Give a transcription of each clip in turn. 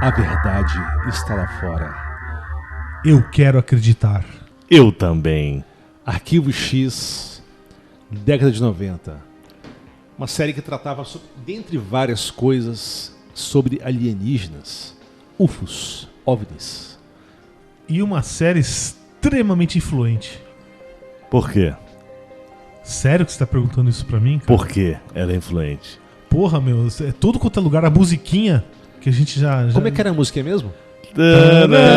A verdade está lá fora. Eu quero acreditar. Eu também. Arquivo X, década de 90. Uma série que tratava, dentre várias coisas, sobre alienígenas, UFOs, OVNIs. E uma série extremamente influente. Por quê? Sério que você tá perguntando isso pra mim, cara? Por que ela é influente? Porra, meu, é todo quanto é lugar, a musiquinha que a gente já... Como é que era a música mesmo? Não, não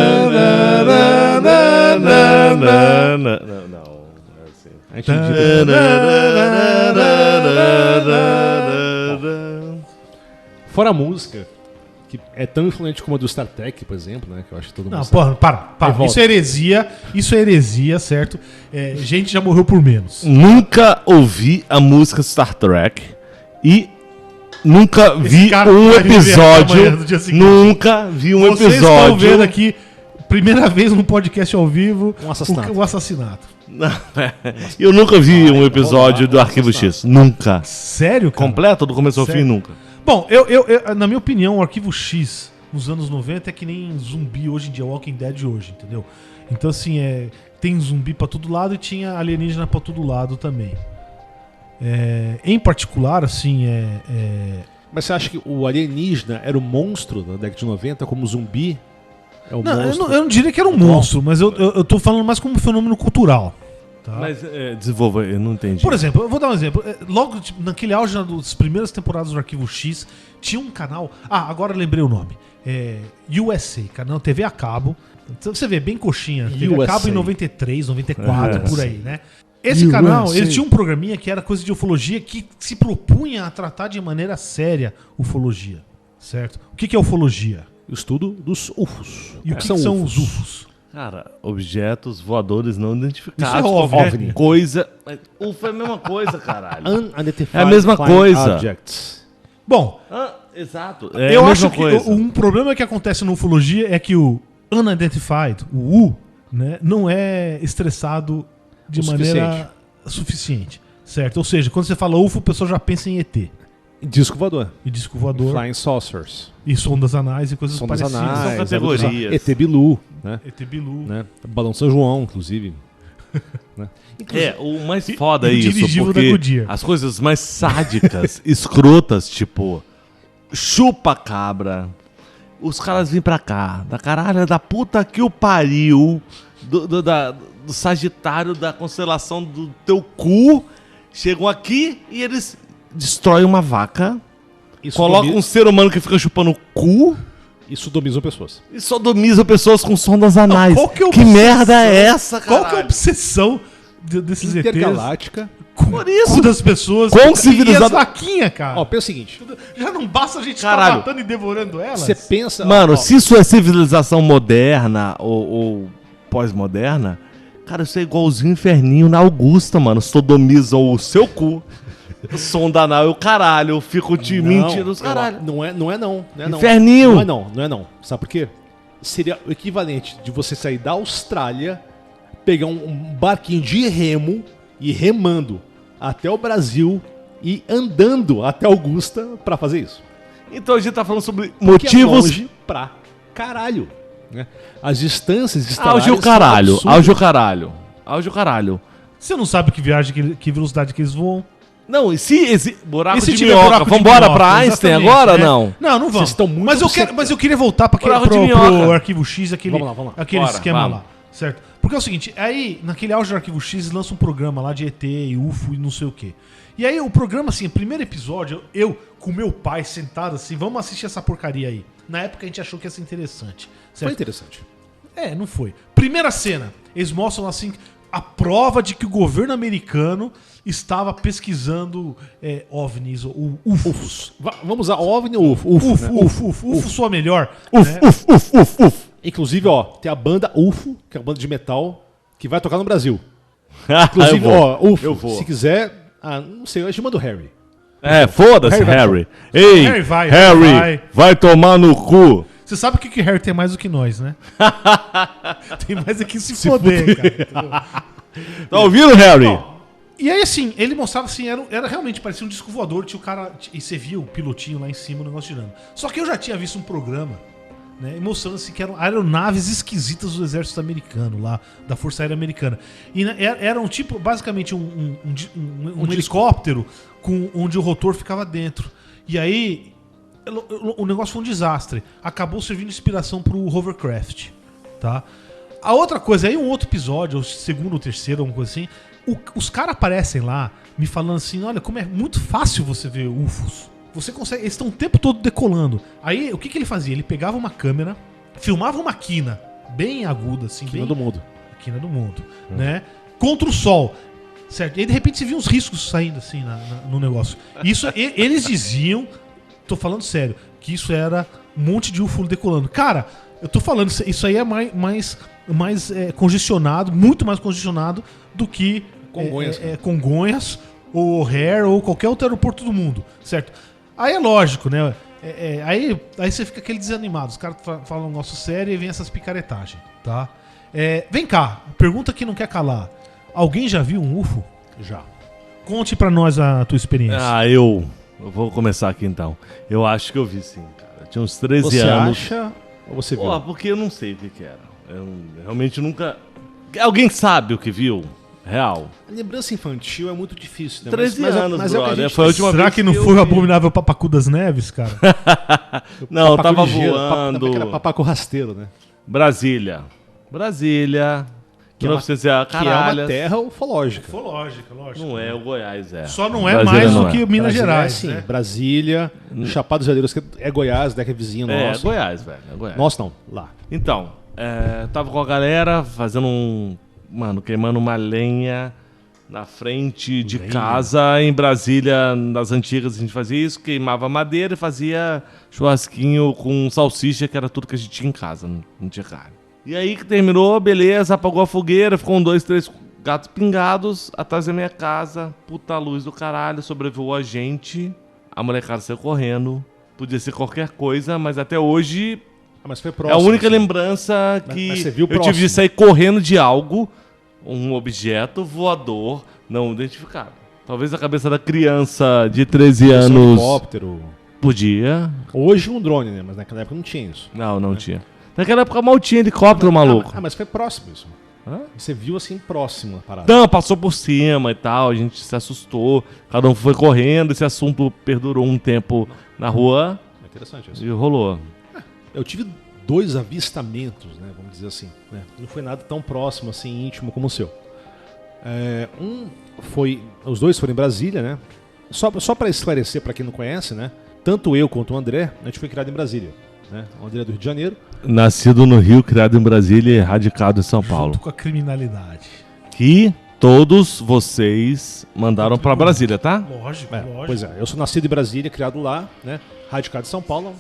é assim. A gente Fora a música, que é tão influente como a do Star Trek, por exemplo, né? Que eu acho que todo mundo Não, sabe. porra, para. Revolta. Isso é heresia, certo? É, gente já morreu por menos. Nunca ouvi a música Star Trek e nunca vi cara um vai viver episódio. amanhã, no dia seguinte. Nunca vi um Vocês estão episódio. vendo aqui, primeira vez no podcast ao vivo, Um assassinato. o assassinato. Eu nunca vi um episódio do Arquivo X. Nunca. Sério, cara? Completo do começo ao fim, Sério? nunca. Bom, na minha opinião, o Arquivo X nos anos 90 é que nem zumbi hoje em dia, Walking Dead hoje, entendeu? Então, assim, tem zumbi pra todo lado e tinha alienígena pra todo lado também. Em particular, assim, Mas você acha que o alienígena era o monstro da década de 90, como o zumbi? É o Não, monstro? eu não diria que era um atual? monstro, mas eu tô falando mais como um fenômeno cultural. Tá? Mas desenvolva, eu não entendi. Por exemplo, eu vou dar um exemplo. Logo, tipo, naquele auge das primeiras temporadas do Arquivo X, tinha um canal... Ah, agora eu lembrei o nome. USA, canal TV a cabo. Então, você vê, bem coxinha. TV a cabo USA. em 93, 94, por aí, né? Esse USA. canal, ele tinha um programinha que era coisa de ufologia que se propunha a tratar de maneira séria ufologia, certo? O que é ufologia? O estudo dos UFOs. E o que são os UFOs? Cara, objetos voadores não identificados. Isso é OVNI. Coisa. UFO é a mesma coisa, caralho. Unidentified É a mesma Flying coisa. Objects. Bom, Exato. eu acho que um problema que acontece na ufologia é que o unidentified, o U, né, não é estressado de O maneira suficiente, certo? Ou seja, quando você fala UFO, o pessoal já pensa em ET. Disco voador. E disco voador, Flying Saucers. e sondas anais e coisas Sondas parecidas. anais. São categorias. ET Bilu, né? ET Bilu. né? Balão São João, inclusive. O mais foda é e o isso, dirigível da porque Goodyear. as coisas mais sádicas, escrotas, tipo chupa-cabra, os caras vêm pra cá, da caralho, da puta que o pariu, do Sagitário, da constelação do teu cu, chegam aqui e eles destroem uma vaca, Isso colocam um ser humano que fica chupando o cu E sodomizam pessoas. e sodomizam pessoas com sondas anais. qual que é a Que obsessão? merda é essa, cara? Qual que é a obsessão desses ETs Intergaláctica. Por isso, das pessoas Quão e civilizado- as vaquinhas, cara? Ó, pensa o seguinte. Já não basta a gente Caralho. ficar matando e devorando elas? Você pensa... mano, ó, se isso é civilização moderna ou pós-moderna, cara, isso é igualzinho o inferninho na Augusta, mano. Sodomizam o seu cu. Sonda anal e o caralho. Eu fico te mentindo os caralho. Não é não. Inferninho. Não é não. Sabe por quê? Seria o equivalente de você sair da Austrália, pegar um barquinho de remo e remando até o Brasil e andando até Augusta pra fazer isso. Então a gente tá falando sobre Porque motivos. é longe pra caralho. Né? As distâncias estelares Auge o são caralho. absurdas. Auge o caralho. Auge o caralho. Você não sabe que velocidade que eles voam. Não, e se esse buraco E se de tiver minhoca? buraco de Vambora minhoca, pra Einstein exatamente, agora? né? Não. Não vamos. Vocês estão muito mas eu queria voltar para Buraco de pro minhoca. Arquivo X, aquele Vamos lá. Bora, esquema vamos. lá, certo? Porque é o seguinte, aí naquele auge do Arquivo X lança um programa lá de ET e UFO e não sei o quê. E aí o programa, assim, o primeiro episódio, eu com meu pai sentado assim, vamos assistir essa porcaria aí. Na época a gente achou que ia ser interessante. Foi Certo? interessante. Não foi. Primeira cena, eles mostram assim a prova de que o governo americano estava pesquisando OVNIs ou UFOs. Vamos a OVNI ou UFO? UFO soa melhor. Uf, né? uf, uf, uf, uf. Inclusive, ó, tem a banda UFO, que é a banda de metal, que vai tocar no Brasil. Eu Inclusive, vou. ó, UFO, Eu vou. se quiser, não sei, eu chamo do Harry. Foda-se, Harry vai Harry. Ei, Harry vai, Harry, vai tomar no cu. Você sabe que Harry tem mais do que nós, né? Tem mais aqui se foder, cara. Entendeu? Tá ouvindo, Harry? Bom, e aí, assim, ele mostrava assim, era realmente, parecia um disco voador, tinha o cara, e você via o pilotinho lá em cima, o negócio girando. Só que eu já tinha visto um programa né, e mostrando assim, que eram aeronaves esquisitas do exército americano, lá, da Força Aérea Americana. E eram tipo, basicamente, um helicóptero onde o rotor ficava dentro. E aí, o negócio foi um desastre. Acabou servindo de inspiração pro Hovercraft, tá? A outra coisa, aí um outro episódio, o segundo ou terceiro, alguma coisa assim, os caras aparecem lá me falando assim, olha, como é muito fácil você ver UFOs. Você consegue, eles estão o tempo todo decolando. Aí, o que ele fazia? Ele pegava uma câmera, filmava uma quina bem aguda, assim. Quina do mundo. Quina do mundo, né? Contra o sol, certo? E aí, de repente, você via uns riscos saindo, assim, no negócio. Isso, eles diziam, tô falando sério, que isso era um monte de UFO decolando. Cara, eu tô falando, isso aí é mais congestionado, muito mais congestionado do que Congonhas ou O'Hare ou qualquer outro aeroporto do mundo, certo? Aí é lógico, né? Aí você fica aquele desanimado. Os caras falam um negócio sério e vem essas picaretagens, tá? Vem cá, pergunta que não quer calar. Alguém já viu um UFO? Já. Conte pra nós a tua experiência. Eu vou começar aqui então. Eu acho que eu vi sim, cara. Eu tinha uns 13 anos. Você acha ou você viu? Porque eu não sei o que era. Eu realmente nunca... Alguém sabe o que viu? Real. A lembrança infantil é muito difícil, né? 13 anos, mas é o que a brother. gente... Foi a última Será vez que não eu foi o vi. abominável Papacu das Neves, cara? Não, eu Papaco tava ligeiro, voando. Era papaco rasteiro, né? Brasília. Que é uma- 1900 Que é caralho. uma terra ufológica. Lógico. Não é, o Goiás é. Só não é Brasília mais não do que Minas Brasília Gerais, sim. né? Brasília, Chapada dos Veadeiros, que é Goiás, né? Que é vizinho É, nosso. Goiás, velho. É Goiás. Nossa, não. Lá. Então, tava com a galera fazendo queimando uma lenha na frente de casa. Em Brasília, nas antigas, a gente fazia isso, queimava madeira e fazia churrasquinho com salsicha, que era tudo que a gente tinha em casa, não tinha carne. E aí que terminou, beleza, apagou a fogueira, ficou 2, 3 gatos pingados atrás da minha casa, puta luz do caralho, sobrevoou a gente, a molecada saiu correndo, podia ser qualquer coisa, mas até hoje Mas foi é próximo. a única assim. lembrança que mas você viu eu tive próximo. de sair correndo de algo, um objeto voador não identificado. Talvez a cabeça da criança de 13 Um anos helicóptero. podia. Hoje um drone, né? Mas naquela época não tinha isso. Não tinha. Naquela época mal tinha helicóptero, maluco. Mas foi próximo isso. Hã? Você viu assim próximo a parada. Não, passou por cima e tal, a gente se assustou, cada um foi correndo, esse assunto perdurou um tempo na rua É interessante isso. e rolou. Eu tive 2 avistamentos, né? Vamos dizer assim. Né? Não foi nada tão próximo, assim, íntimo como o seu. Os dois foram em Brasília, né? Só para esclarecer para quem não conhece, né? Tanto eu quanto o André, a gente foi criado em Brasília. Né? O André é do Rio de Janeiro. Nascido no Rio, criado em Brasília e radicado em São Paulo. Junto com a criminalidade. Que todos vocês mandaram pra Brasília, tá? Lógico. Pois é, eu sou nascido em Brasília, criado lá, né? Radicado em São Paulo.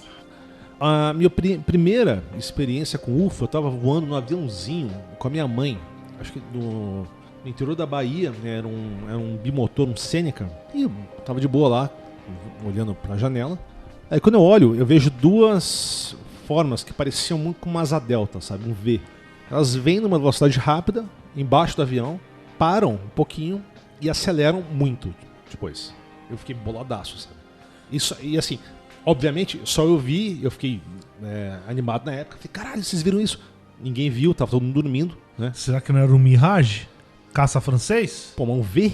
A minha primeira experiência com UFO, eu tava voando num aviãozinho com a minha mãe, acho que no interior da Bahia, né? Era um bimotor, um Seneca, e eu tava de boa lá, olhando pra janela. Aí quando eu olho, eu vejo 2 formas que pareciam muito com uma asa delta, sabe? Um V. Elas vêm numa velocidade rápida, embaixo do avião, param um pouquinho e aceleram muito depois. Eu fiquei boladaço, sabe? Isso, e assim, obviamente, só eu vi, eu fiquei animado na época. Falei, caralho, vocês viram isso? Ninguém viu, tava todo mundo dormindo, né? Será que não era um Mirage? Caça francês? Pô, mas um V?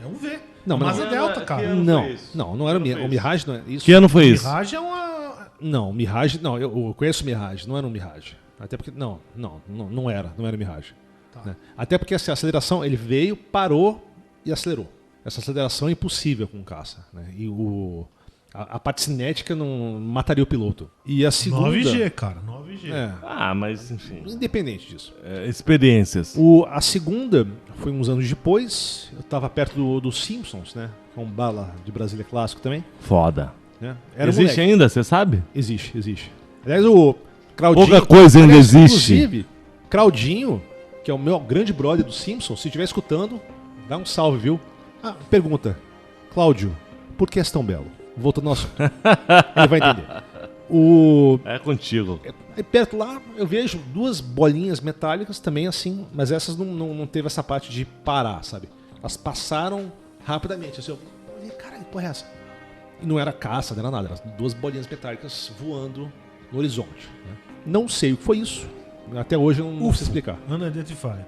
É um V. Não, mas Asa não- Delta, que cara. ano Não, foi isso? não era o Que ano Mirage. foi O Mirage não é isso. Que ano foi isso? Mirage é uma... Não, Mirage, não, eu conheço o Mirage, não era um Mirage. Até porque, não era o Mirage. Tá. Né? Até porque assim, a aceleração, ele veio, parou e acelerou. Essa aceleração é impossível com o caça. Né? E a parte cinética não mataria o piloto. E a segunda... 9G, cara. 9G. Mas enfim. Independente disso. Experiências. A segunda foi uns anos depois, eu estava perto do Simpsons, né? Que é um bar lá de Brasília clássico também. Foda. Né? Era Existe moleque. ainda, você sabe? Existe. Aliás, o Claudinho... Pouca coisa ainda existe. Inclusive, Claudinho, que é o meu grande brother do Simpsons, se estiver escutando, dá um salve, viu? Pergunta. Cláudio, por que és tão belo? Voltando ao assunto. Ele vai entender. É contigo. Aí perto lá, eu vejo 2 bolinhas metálicas também assim, mas essas não teve essa parte de parar, sabe? Elas passaram rapidamente. Assim, eu falei, caralho, que porra é essa? E não era caça, não era nada, eram 2 bolinhas metálicas voando no horizonte. Né? Não sei o que foi isso. Até hoje eu não sei explicar. Unidentified.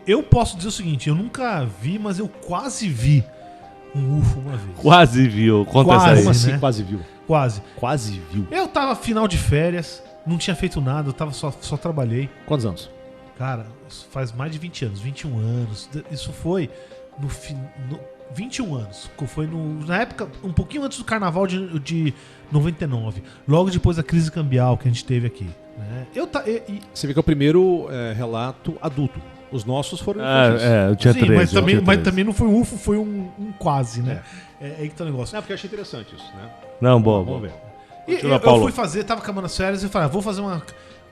Eu posso dizer o seguinte, eu nunca vi, mas eu quase vi um UFO uma vez. Quase viu. Conta Quase, essa aí. Como assim, né? quase viu? Quase. Quase viu. Eu tava final de férias, não tinha feito nada, eu tava só trabalhei. Quantos anos? Cara, isso faz mais de 20 anos, 21 anos. Isso foi no 21 anos. Foi na época, um pouquinho antes do carnaval de 99. Logo depois da crise cambial que a gente teve aqui. Né? Você vê que é o primeiro relato adulto. Os nossos foram Eu tinha Sim, 13. mas eu tinha também 13. não foi um UFO, foi um quase, né? É aí que tá o negócio. Não, porque eu achei interessante isso, né? Não, boa, Vamos boa. ver. Continua, Eu Paulo. fui fazer, tava acabando as férias e falei, vou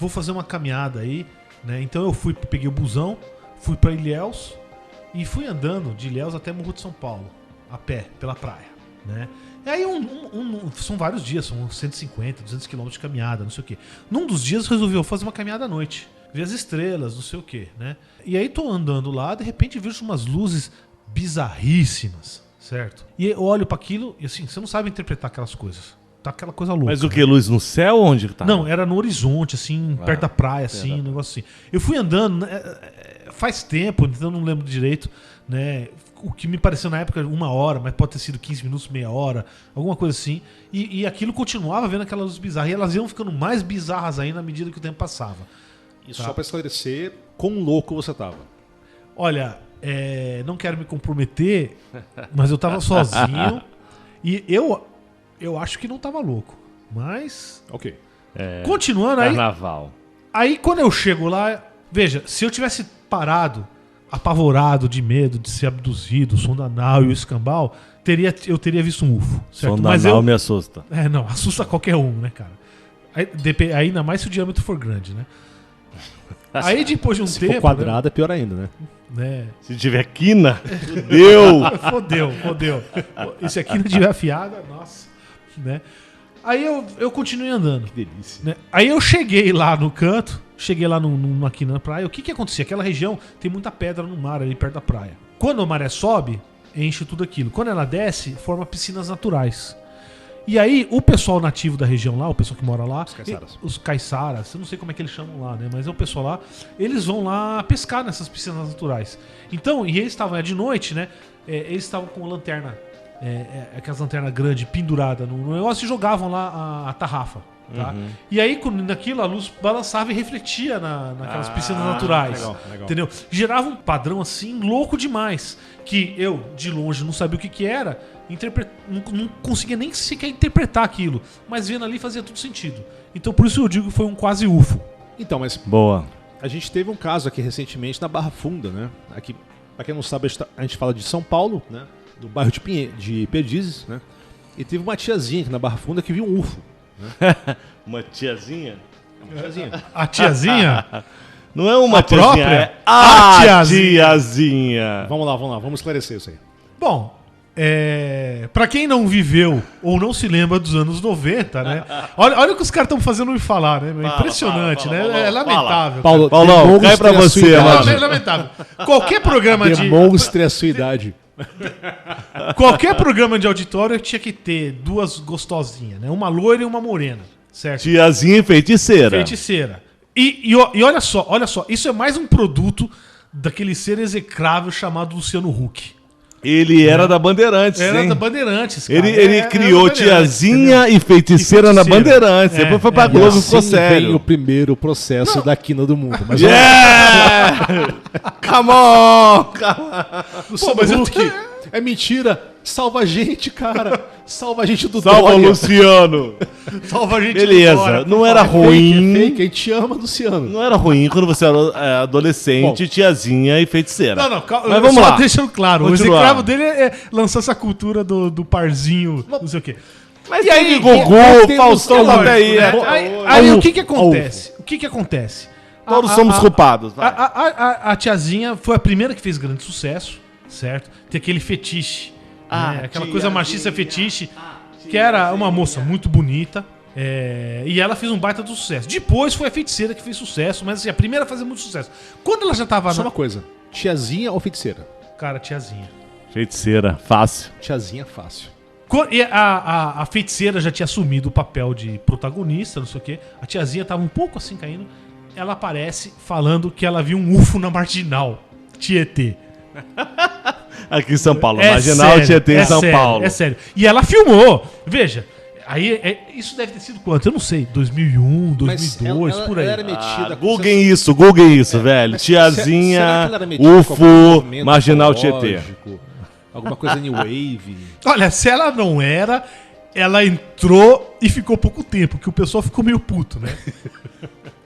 fazer uma caminhada aí, né? Então eu peguei o busão, fui pra Ilhéus e fui andando de Ilhéus até Morro de São Paulo, a pé, pela praia, né? E aí são vários dias, são 150, 200 km de caminhada, não sei o quê. Num dos dias resolvi fazer uma caminhada à noite, ver as estrelas, não sei o quê, né? E aí tô andando lá, de repente vejo umas luzes bizarríssimas, certo? E eu olho pra aquilo e assim, você não sabe interpretar aquelas coisas. Tá aquela coisa louca. Mas o que? Luz no céu? Onde que tá? Não, era no horizonte, assim, perto da praia, assim, um negócio assim. Eu fui andando, né, faz tempo, então eu não lembro direito, né? O que me pareceu na época 1 hora, mas pode ter sido 15 minutos, meia hora, alguma coisa assim. E aquilo continuava vendo aquelas luzes bizarras. E elas iam ficando mais bizarras ainda à medida que o tempo passava. E só pra esclarecer, quão louco você tava. Olha, não quero me comprometer, mas eu tava sozinho. E eu acho que não tava louco. Mas. Ok. Continuando aí. Carnaval. Aí quando eu chego lá, veja, se eu tivesse parado, apavorado de medo de ser abduzido, o som da nau e o escambau, eu teria visto um UFO, certo? Som da nau me assusta. Não, assusta qualquer um, né, cara? Aí, ainda mais se o diâmetro for grande, né? Aí depois de um Se tempo, for quadrado é pior ainda, né? Se tiver quina, fudeu. Fodeu. Esse aqui não tiver afiada, nossa, né? Aí eu continuei andando. Que delícia. Né? Aí eu cheguei lá no canto, aqui na praia. O que acontecia? Aquela região tem muita pedra no mar ali perto da praia. Quando a maré sobe, enche tudo aquilo. Quando ela desce, forma piscinas naturais. E aí o pessoal nativo da região lá, o pessoal que mora lá, os caiçaras, eu não sei como é que eles chamam lá, né? Mas é o pessoal lá, eles vão lá pescar nessas piscinas naturais. Então, e eles estavam de noite, né? Eles estavam com lanterna, aquelas lanternas grandes penduradas no negócio e jogavam lá a tarrafa. Tá? Uhum. E aí, naquilo, a luz balançava e refletia naquelas piscinas naturais. Legal. Entendeu? Gerava um padrão assim louco demais. Que eu, de longe, não sabia o que era, não conseguia nem sequer interpretar aquilo. Mas vendo ali fazia tudo sentido. Então por isso eu digo que foi um quase UFO. Então, mas boa. a gente teve um caso aqui recentemente na Barra Funda, né? Aqui, pra quem não sabe, a gente fala de São Paulo, né? Do bairro de Perdizes, né? E teve uma tiazinha aqui na Barra Funda que viu um UFO. Uma tiazinha? Uma tiazinha. A tiazinha? Não é uma A tiazinha, própria? é A a tiazinha. tiazinha. Vamos lá, vamos esclarecer isso aí. Bom, pra quem não viveu ou não se lembra dos anos 90, né? Olha o que os caras estão fazendo me falar, né? É impressionante, fala, né? Paulão, É lamentável. Paulo, Paulão, demonstre cai pra a você, sua idade. mano. É lamentável. Qualquer programa Demonstre a sua idade. Qualquer programa de auditório tinha que ter duas gostosinhas, né? Uma loira e uma morena, certo? Tiazinha e feiticeira. Feiticeira. E olha só, isso é mais um produto daquele ser execrável chamado Luciano Huck. Ele era da Bandeirantes, Era hein? da Bandeirantes, cara. Ele Era criou da Bandeirantes, tiazinha entendeu? e feiticeira na Bandeirantes. Depois foi pra E Globo e assim ficou vem sério. o primeiro processo da quina do mundo. Mas Yeah! Come on! Luciano mas eu Huck, é mentira. Salva a gente, cara. Salva a gente do Salva Dória. Luciano. Salva a gente do Beleza, Dória, não por era favor. ruim. É fake, a gente ama Luciano. Não era ruim quando você era adolescente, tiazinha e feiticeira. Não, Mas vamos só lá. deixando claro. Continuar. O execrável dele é lançar essa cultura do parzinho, não sei o quê. Mas E aí, Gugu, temos- Faustão, é lógico, até aí. né? Aí o que acontece? O que acontece? Todos somos culpados. vai. A tiazinha foi a primeira que fez grande sucesso, certo? Tem aquele fetiche, né? Aquela coisa machista fetiche, que era uma moça muito bonita. E ela fez um baita do sucesso. Depois foi a feiticeira que fez sucesso, mas assim, a primeira a fazer muito sucesso. Quando ela já tava Só uma coisa. Tiazinha ou feiticeira? Cara, tiazinha. Feiticeira, fácil. Tiazinha fácil. E a feiticeira já tinha assumido o papel de protagonista, não sei o quê. A tiazinha tava um pouco assim caindo. Ela aparece falando que ela viu um UFO na Marginal Tietê. Aqui em São Paulo. Marginal Tietê em São Paulo. É sério. E ela filmou. Veja. Aí, isso deve ter sido quanto? Eu não sei. 2001, 2002, por aí. Ela era metida Google isso, velho. Tiazinha, será que ela era metida com algum UFO, movimento Marginal Tietê. ecológico? Alguma coisa New Wave? Olha, se ela não era, ela entrou e ficou pouco tempo, que o pessoal ficou meio puto, né?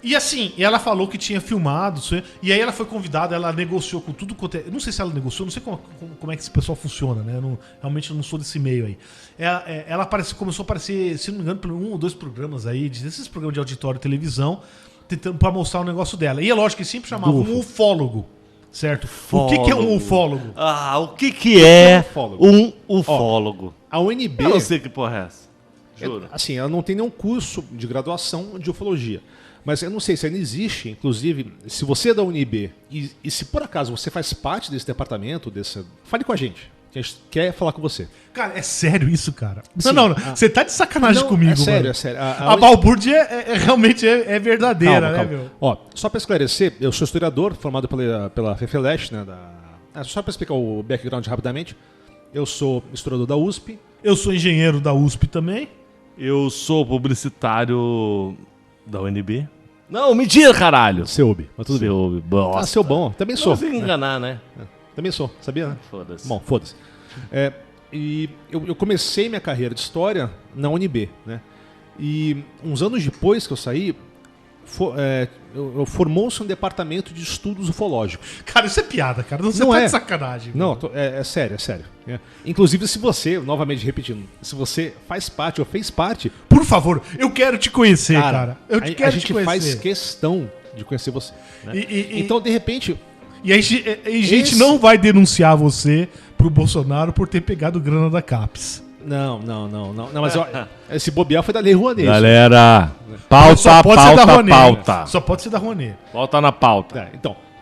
E assim, ela falou que tinha filmado, e aí ela foi convidada, ela negociou com tudo quanto é. Não sei se ela negociou, não sei como é que esse pessoal funciona, né? Realmente eu não sou desse meio aí. Ela começou a aparecer, se não me engano, por 1 ou 2 programas aí, desses programas de auditório e televisão, tentando pra mostrar o negócio dela. E é lógico que sempre chamavam um ufólogo, certo? O que é um ufólogo? O que é um ufólogo? A UNB... Eu não sei que porra é essa. Juro. Assim, ela não tem nenhum curso de graduação de ufologia. Mas eu não sei se ainda existe, inclusive, se você é da UNB e se por acaso você faz parte desse departamento, fale com a gente. Que a gente quer falar com você. Cara, é sério isso, cara? Sim, não. Você tá de sacanagem comigo, é sério, mano. É sério. A balbúrdia realmente é verdadeira, calma, né, calma. meu? Ó, só para esclarecer, eu sou historiador, formado pela FEFELESH, né? Só para explicar o background rapidamente. Eu sou historiador da USP. Eu sou engenheiro da USP também. Eu sou publicitário da UNB. Não, mentira, caralho. CEUB, mas tudo bem. CEUB, bosta. Seu bom, também sou. Não consigo enganar, né? Também sou, sabia, né? Foda-se. Bom, foda-se. E eu comecei minha carreira de história na UNB, né? E uns anos depois que eu saí, formou-se um departamento de estudos ufológicos. Cara, isso é piada, cara. Você Não tá é. de sacanagem. Não, é sério, é sério. Inclusive, se você, novamente repetindo, se você faz parte ou fez parte... Por favor, eu quero te conhecer, cara. Eu a quero te gente conhecer. faz questão de conhecer você. Né? Então, de repente... E a gente não vai denunciar você pro Bolsonaro por ter pegado grana da CAPES. Não, mas esse bobear foi da Lei Rouanet. Galera, Só pode ser da Rouanet. pauta. Só pode ser da Rouanet. Pauta na pauta.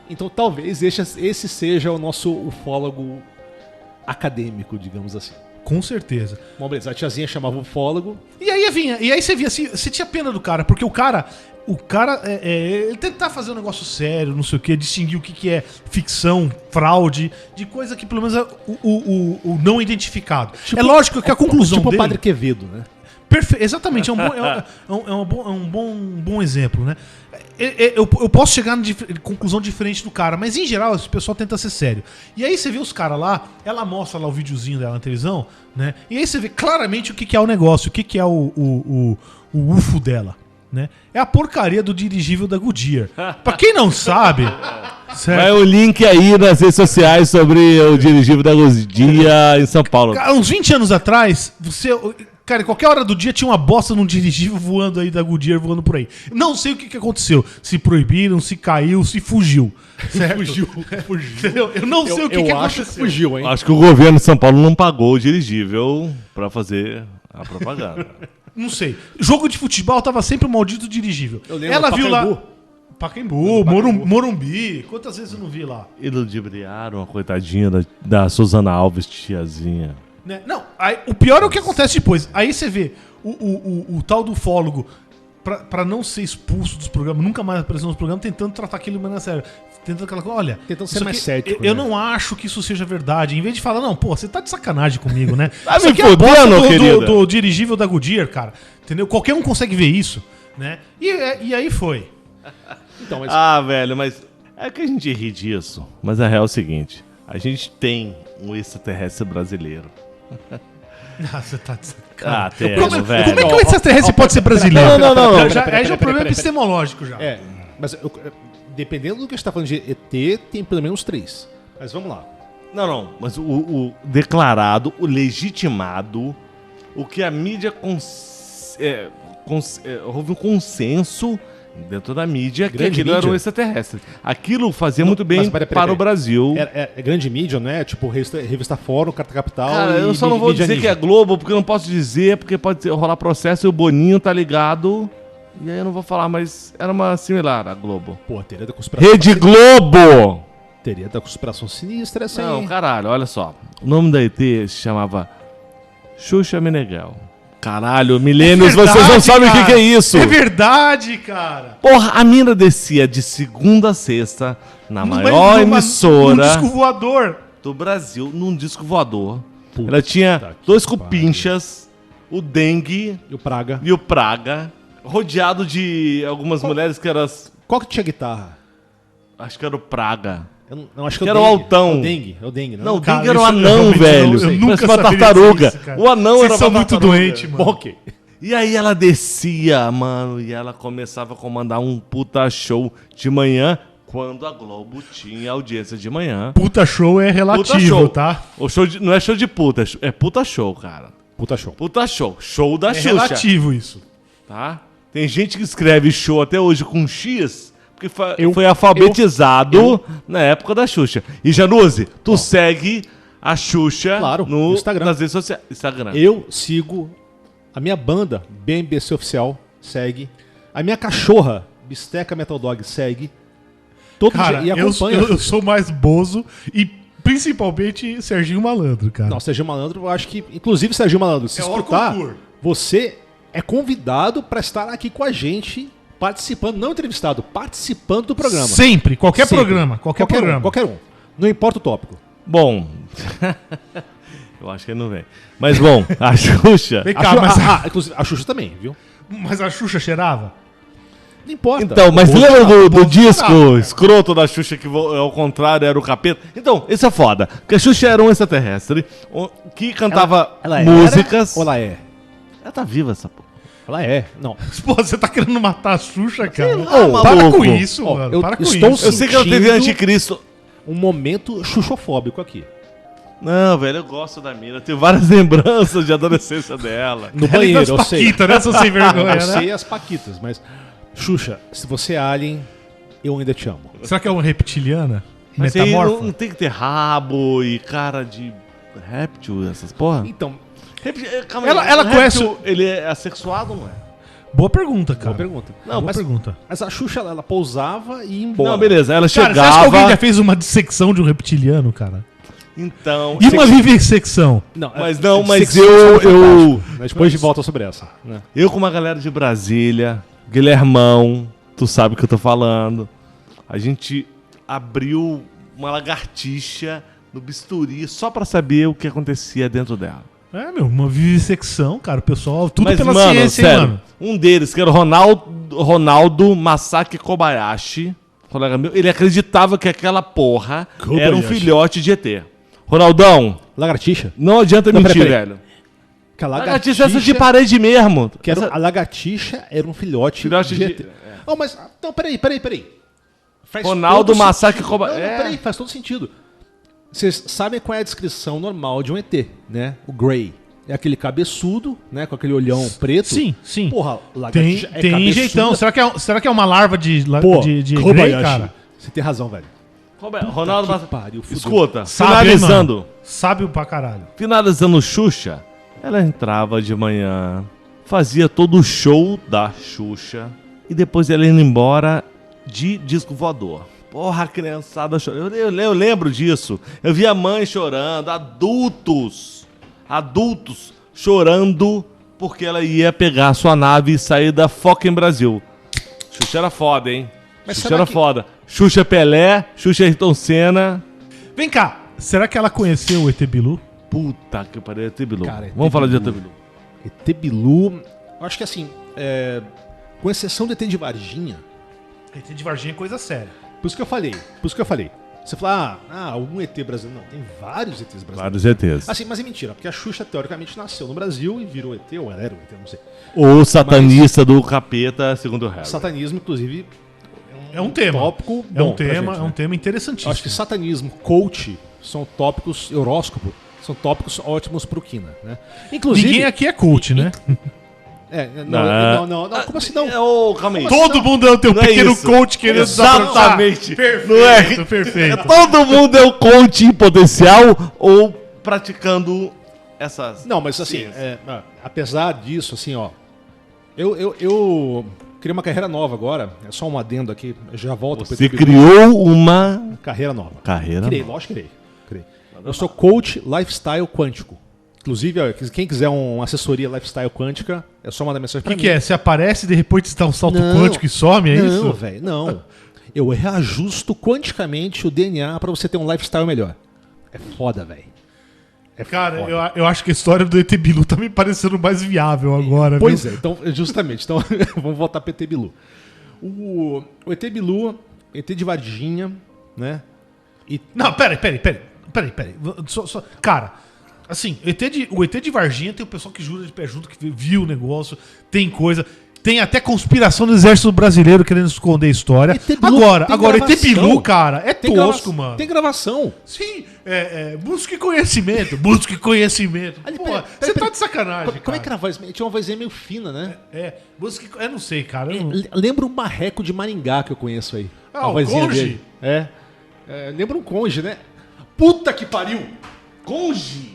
Então talvez esse seja o nosso ufólogo acadêmico, digamos assim. Com certeza. Bom, beleza, a tiazinha chamava ufólogo. E aí você via assim, você tinha pena do cara, porque o cara ele tentar fazer um negócio sério, não sei o que, distinguir o que é ficção, fraude, de coisa que pelo menos é o não identificado. Tipo, é lógico que a conclusão tipo dele... o Padre Quevedo, né? Exatamente, é um bom exemplo, né? Eu posso chegar na conclusão diferente do cara, mas em geral esse pessoal tenta ser sério. E aí você vê os caras lá, ela mostra lá o videozinho dela na televisão, né? E aí você vê claramente o que é o negócio, o que é o UFO dela, né? É a porcaria do dirigível da Goodyear. Pra quem não sabe... Certo. Vai o link aí nas redes sociais sobre o dirigível da Goodyear em São Paulo. Cara, uns 20 anos atrás, cara, em qualquer hora do dia tinha uma bosta num dirigível voando aí da Goodyear, voando por aí. Não sei o que aconteceu. Se proibiram, se caiu, se fugiu. Certo? Fugiu. Entendeu? Eu não sei o que aconteceu. Acho que fugiu, hein? Acho que o governo de São Paulo não pagou o dirigível pra fazer a propaganda. Não sei. Jogo de futebol tava sempre o maldito dirigível. Eu lembro, ela viu Pacaembu. lá... Pacaembu, Morumbi. Quantas vezes eu não vi lá? E ludibriaram a coitadinha da Suzana Alves, tiazinha. Né? Não, aí, o pior é o que acontece depois. Aí você vê o tal do ufólogo, pra não ser expulso dos programas, nunca mais aparecer nos programas, tentando tratar aquilo mais a sério. Tentando aquela coisa, olha... Tentando ser isso mais aqui, cético, eu né? não acho que isso seja verdade. Em vez de falar, não, pô, você tá de sacanagem comigo, né? Tá Isso me aqui é a bosta fudendo, querida? do dirigível da Goodyear, cara. Entendeu? Qualquer um consegue ver isso, né? E aí foi. Então, mas Velho, mas é que a gente ri disso. Mas a real é o seguinte: a gente tem um extraterrestre brasileiro. Você tá de sacanagem. Temos, velho. Como é que o extraterrestre pode ser brasileiro? Não. Já é um problema epistemológico já. mas dependendo do que a gente tá falando de ET, tem pelo menos 3. Mas vamos lá. Não, mas o declarado, o legitimado, o que a mídia houve um consenso dentro da mídia que Grande aquilo era mídia? um extraterrestre. Aquilo fazia muito bem mas peraí. para o Brasil. É grande mídia, não é? Tipo revista Fórum, Carta Capital. Cara, eu só não vou dizer que é Globo, porque eu não posso dizer, porque pode rolar processo e o Boninho tá ligado. E aí eu não vou falar, mas era uma similar a Globo. Pô, teoria da conspiração. Rede Globo! Teoria da conspiração sinistra, essa aí. Não, caralho, olha só. O nome da ET se chamava Xuxa Meneghel. Caralho, milênios, É verdade, vocês não sabem o que é isso. É verdade, cara. Porra, a mina descia de segunda a sexta na maior emissora Um disco voador. do Brasil, num disco voador. Puta Ela tinha que 2 pariu. cupinchas, o Dengue E o Praga. e o Praga, rodeado de algumas mulheres que eram... Qual que tinha guitarra? Acho que era o Praga. Eu não acho que Que é era o Dengue. Altão. É o Dengue, é o Dengue, Não, o Cara, Dengue era um isso eu anão, realmente velho. eu nunca Parece uma saberia tartaruga. disso, cara. O anão Vocês era são uma muito tartaruga. doentes, mano. Bom, ok. E aí ela descia, mano, e ela começava a comandar um puta show de manhã, quando a Globo tinha audiência de manhã. Puta show é Puta relativo, show. tá? O show não é show de puta, é puta show, cara. Puta show. Puta show. Show da É Xuxa. relativo isso. Tá? Tem gente que escreve show até hoje com X, porque Eu- foi alfabetizado na época da Xuxa. E Januse, tu segue a Xuxa Claro, no no Instagram. nas redes sociais. Instagram. Eu sigo a minha banda, BMBC Oficial, segue. A minha cachorra, Bisteca Metal Dog, segue. Todo Cara, dia. E eu acompanha. eu sou mais bozo e principalmente Serginho Malandro, cara. Não, Serginho Malandro, eu acho que, inclusive, Serginho Malandro, se É o escutar, concurso. você é convidado para estar aqui com a gente, participando, não entrevistado, participando do programa. Sempre, qualquer Sempre. programa, qualquer programa. Qualquer um. Não importa o tópico. Bom, eu acho que ele não vem. Mas bom, a Xuxa... Vem A cá, Xu- mas, inclusive, a Xuxa também, viu? mas a Xuxa cheirava? Não importa. Então, mas O Bolso- lembra do Bolso disco não, cara. escroto da Xuxa que ao contrário era o capeta? Então, isso é foda. Porque a Xuxa era um extraterrestre que cantava ela músicas. Era, ou ela é? Ela tá viva, essa porra. Ela é. Não. Pô, você tá querendo matar a Xuxa, cara? lá, Para maluco. com isso, Ó, mano. eu Para com estou isso. Eu sei que ela teve Sentindo- anticristo. Um momento xuxofóbico aqui. Não, velho, eu gosto da mina. Eu tenho várias lembranças de adolescência dela. No Ela e banheiro, das eu sei. Paquitas, né? São sem vergonha, Eu né? sei as paquitas, mas... Xuxa, se você é alien, eu ainda te amo. Será que é uma reptiliana? Mas aí não, Metamorfa? não tem que ter rabo e cara de réptil, essas porra? Então, Calma Ela- aí, ela o conhece réptil, ele é assexuado ou não é? Boa pergunta, cara. boa pergunta. Não, Boa mas- pergunta. Mas a Xuxa, ela pousava e ia embora. Não, beleza, ela Cara, chegava... você acha que alguém já fez uma dissecção de um reptiliano, cara? Então... E uma vivissecção? Não, Mas não, mas sexo eu- é fantástico. Mas depois de volta sobre essa. Né? Eu com uma galera de Brasília, Guilhermão, tu sabe o que eu tô falando. A gente abriu uma lagartixa no bisturi só pra saber o que acontecia dentro dela. É, meu, uma vivissecção, cara. O pessoal, tudo Mas, pela mano, ciência, sério, hein, mano. um deles, que era o Ronaldo Masaki Kobayashi, colega meu, ele acreditava que aquela porra era um Kobayashi. filhote de ET. Ronaldão, Lagartixa? não adianta Não, mentir, peraí. velho. Que a Lagartixa essa de parede mesmo. Que era, Essa- a lagartixa era um filhote, Filhote de- ET. Oh, mas... Não, peraí. Faz Ronaldo todo Masaki sentido. Kobayashi. Não, peraí, faz todo sentido. Vocês sabem qual é a descrição normal de um ET, né? O Grey. É aquele cabeçudo, né? Com aquele olhão preto. Sim, sim. Porra, Tem, lagartixa é tem cabeçuda. jeitão. Será que é uma larva de Pô, Grey, Kobayashi. cara? Você tem razão, velho. Ronaldo que Masaki. pariu, fudeu. Escuta, Sabe, hein, finalizando. mano? Sábio pra caralho. Finalizando Xuxa, ela entrava de manhã, fazia todo o show da Xuxa e depois ela ia embora de disco voador. Porra, a criançada chorando. Eu lembro disso. Eu via mãe chorando, adultos chorando porque ela ia pegar a sua nave e sair da Foca em Brasil. Xuxa era foda, hein? Mas Xuxa será era que- foda. Xuxa Pelé, Xuxa Ayrton Senna. Vem cá. Será que ela conheceu o ET Bilu? Puta que pariu, ET Bilu. Cara, ET Vamos falar de ET Bilu. Bilu. ET Bilu, eu acho que assim, com exceção do ET de Varginha, ET de Varginha é coisa séria. por isso que eu falei. Você fala, algum ET brasileiro. Não, tem vários ETs brasileiros. Vários ETs. Assim, mas é mentira, porque a Xuxa teoricamente nasceu no Brasil e virou ET, ou ela era um ET, não sei. O satanista do capeta, segundo o Harry. Satanismo, inclusive, É um tema. tópico É um bom pra tema, gente, é um né? tema interessantíssimo. Eu acho que satanismo, coach, são tópicos, horóscopo, são tópicos ótimos pro Kina, né? Inclusive... Ninguém aqui é coach, né? Não, como assim não? Calma aí. Todo mundo tem um Não é pequeno isso. coach querendo Exatamente. Perfeito, Não é- perfeito. Todo mundo é o coach em potencial ou praticando essas... Não, mas assim, Ciência. apesar disso, assim, ó, eu criei uma carreira nova agora, é só um adendo aqui, eu já volto pro Você ET Bilu. criou uma Carreira nova. carreira. Criei, lógico que criei. Eu sou coach lifestyle quântico. Inclusive, ó, quem quiser uma assessoria lifestyle quântica, é só mandar mensagem O pra mim. que é? Você aparece e de repente você dá um salto Não. quântico e some, é isso? Não, velho, não. Eu reajusto quanticamente o DNA pra você ter um lifestyle melhor. É foda, velho. Cara, eu acho que a história do ET Bilu tá me parecendo mais viável agora. Pois viu? é, então, justamente. Então, vamos voltar pro ET Bilu. O ET Bilu, ET de Varginha, né? E Não, peraí. Cara, assim, o ET de Varginha tem o pessoal que jura de pé junto, que viu o negócio, tem coisa. Tem até conspiração do exército brasileiro querendo esconder a história. ET Bilu Agora, tem ET gravação. Bilu, cara, é tem tosco, mano. Tem gravação. Sim, busque conhecimento, busque conhecimento. Ali, Porra, peraí, você tá peraí. de sacanagem, Como é que cara. era a voz? Tinha uma vozinha meio fina, né? Busque... Eu não sei, cara. eu não- Lembra um marreco de Maringá que eu conheço aí. Ah, A o vozinha Conge? dele. Lembra um conge, né? Puta que pariu! Conge!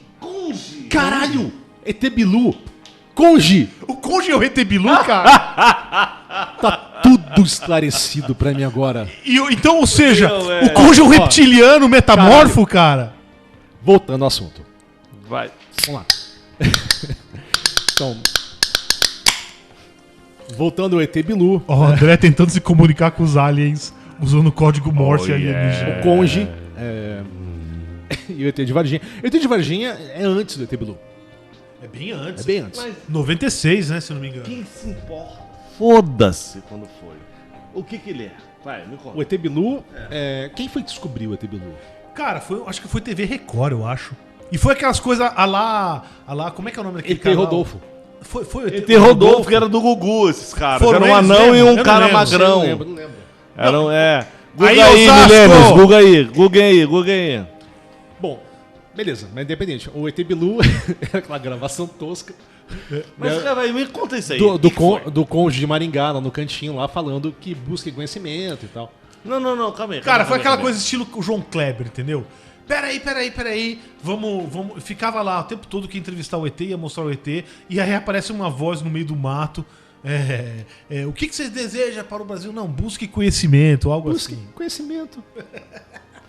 Caralho! ET Bilu! Conge! O Conge é o ET Bilu, cara? Tá tudo esclarecido pra mim agora. Então, ou seja, Não, o Conge é um reptiliano metamorfo, cara? Voltando ao assunto. Vai. Vamos lá. Então. Voltando ao ET Bilu. Ó, o André tentando se comunicar com os aliens usando o código Morse alienígena. O Conge. E o ET de Varginha. O ET de Varginha é antes do ET Bilu. É bem antes. É bem antes. Mas 96, né, se eu não me engano. quem se importa? Foda-se quando foi. O que ele é? Vai, me conta. O ET Bilu. Quem foi que descobriu o ET Bilu? Cara, acho que foi TV Record, eu acho. E foi aquelas coisas a lá, como é que é o nome daquele ET canal? Rodolfo. Foi o ET Rodolfo, que era do Gugu, esses caras. Foram Era um eles anão mesmo? e Eu um não cara lembro. magrão. Não lembro. Eram, Aí, Guga aí, Osasco! Milênios, Guga aí. Bom, beleza, mas independente. O ET Bilu era aquela gravação tosca Mas, cara, me conta isso aí. do conge de Maringá, lá no cantinho, lá falando que busca conhecimento e tal. Não, calma aí. Cara, foi aquela calma aí. coisa estilo o João Kleber, entendeu? Peraí. Vamos. Ficava lá o tempo todo que ia entrevistar o ET, ia mostrar o ET, e aí aparece uma voz no meio do mato. O que você deseja para o Brasil? Não, busque conhecimento, algo Busque assim. conhecimento.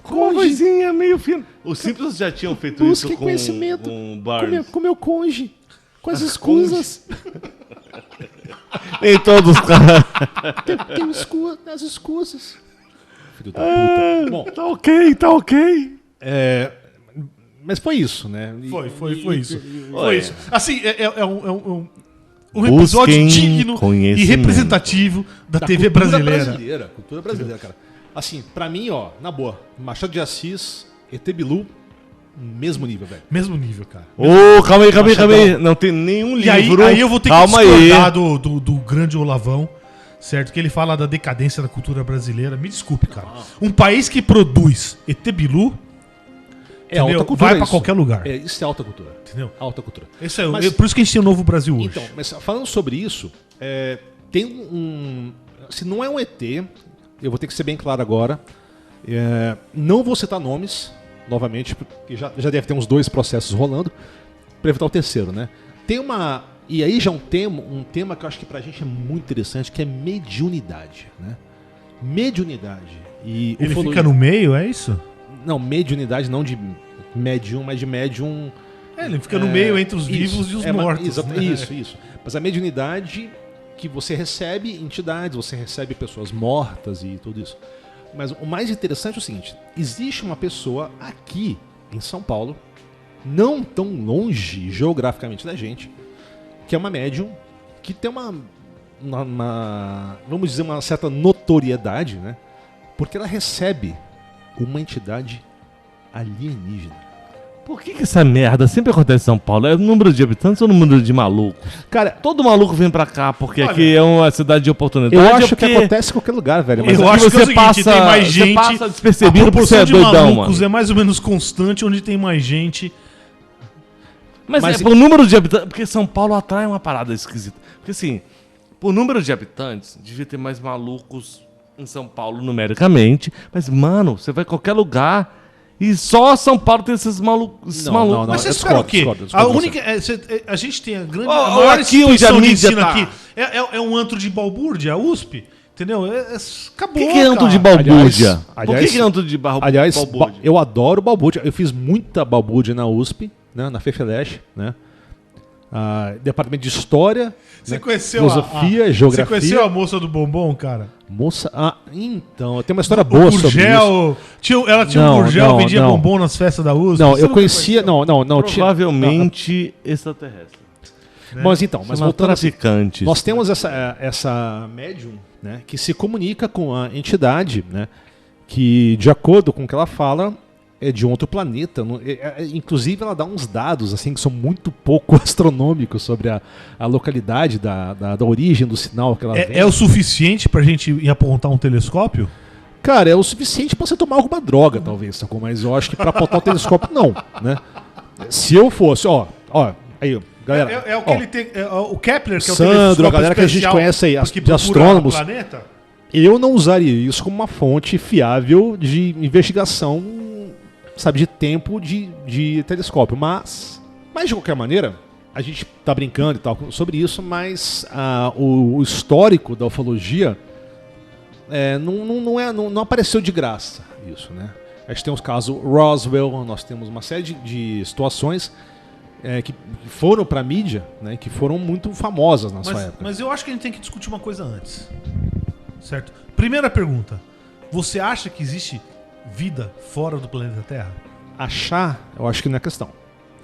Com uma vozinha meio fina. Os Simpsons já tinham feito Busque isso com conhecimento. com Com Barnes. meu conge. Com as escusas. Nem todos os caras. Tem as escusas. Filho da puta. Bom, Tá ok. mas foi isso, né? Foi isso. Olha. Foi isso. Assim, um Busquem episódio digno e conhecimento. representativo da TV brasileira. Cultura brasileira, cara. Assim, pra mim, ó, na boa, Machado de Assis, ET Bilu, mesmo nível, velho. Mesmo nível, cara. Ô, calma aí. Machadão. Não tem nenhum E livro. aí eu vou ter que Calma discordar do grande Olavão, certo? Que ele fala da decadência da cultura brasileira. Me desculpe, cara. Um país que produz ET Bilu, É entendeu? alta cultura. Vai pra isso. qualquer lugar. Isso é alta cultura. Entendeu? Alta cultura. Isso é, Mas- por isso que a gente tem o Novo Brasil hoje. Então, mas falando sobre isso, tem se não é um ET, eu vou ter que ser bem claro agora. Não vou citar nomes, novamente, porque já deve ter uns 2 processos rolando, para evitar o terceiro, né? Tem uma. E aí já um tema que eu acho que pra gente é muito interessante, que é mediunidade, né? Mediunidade. E Ele ufologia- fica no meio, é isso? Não, mediunidade não de médium, mas de médium. Ele fica no meio entre os Isso, vivos e os mortos. né? Isso. Mas a mediunidade que você recebe entidades, você recebe pessoas mortas e tudo isso. Mas o mais interessante é o seguinte: existe uma pessoa aqui em São Paulo, não tão longe geograficamente da gente, que é uma médium que tem vamos dizer, uma certa notoriedade, né? Porque ela recebe uma entidade alienígena. Por que essa merda sempre acontece em São Paulo? É o número de habitantes ou o número de malucos? Cara, Todo maluco vem pra cá porque Olha, aqui é uma cidade de oportunidade. eu é acho que porque acontece em qualquer lugar, velho. Mas Eu aqui acho que é o você seguinte, passa- tem mais você gente. passa A despercebido porque você proporção é de doidão, malucos mano. é mais ou menos constante onde tem mais gente. Mas Mas- por número de habitantes. Porque São Paulo atrai uma parada esquisita. Porque assim, por número de habitantes, devia ter mais malucos em São Paulo numericamente. Mas, mano, você vai em qualquer lugar e só São Paulo tem esses malucos. Não, malucos. não, Mas você eu espera o quê? discordo, discordo A de única, a gente tem a grande. Ó, a ó, maior aqui onde instituição a de mídia ensino tá. aqui é um antro de balbúrdia, a USP. Entendeu? Acabou. O que é antro de cara. balbúrdia? Aliás- Por que é antro de Aliás, balbúdia? eu adoro balbúrdia. Eu fiz muita balbúdia na USP, né, na FEFELESH, né? Departamento de História, Você né, conheceu Filosofia, Geografia. Você conheceu a moça do bombom, cara? Moça, então, tem uma história boa O sobre isso. Gurgel. Ela tinha um Gurgel, vendia bombom nas festas da USP. Não, Você eu nunca conhecia, conheceu? não, Provavelmente extraterrestre. Mas então, mas voltando assim, traficantes. nós temos essa médium, né, que se comunica com a entidade, né, que, de acordo com o que ela fala, é de um outro planeta. Inclusive, ela dá uns dados assim que são muito pouco astronômicos sobre a localidade da origem do sinal que ela vem. É o suficiente pra gente ir apontar um telescópio? Cara, é o suficiente pra você tomar alguma droga, talvez, sacou? Mas eu acho que pra apontar o telescópio, não, né? Se eu fosse, aí, galera. É o que ele tem. O Kepler, que é o Sandro, telescópio a galera que a gente especial conhece aí, que de procura astrônomos. planeta. Eu não usaria isso como uma fonte fiável de investigação, sabe, de tempo de telescópio. Mas, de qualquer maneira, a gente tá brincando e tal sobre isso, mas o histórico da ufologia não apareceu de graça isso, né? A gente tem os casos Roswell, nós temos uma série de situações que foram pra mídia, né, que foram muito famosas na sua época. Mas eu acho que a gente tem que discutir uma coisa antes. Certo? Primeira pergunta. Você acha que existe vida fora do planeta Terra? Achar, eu acho que não é questão.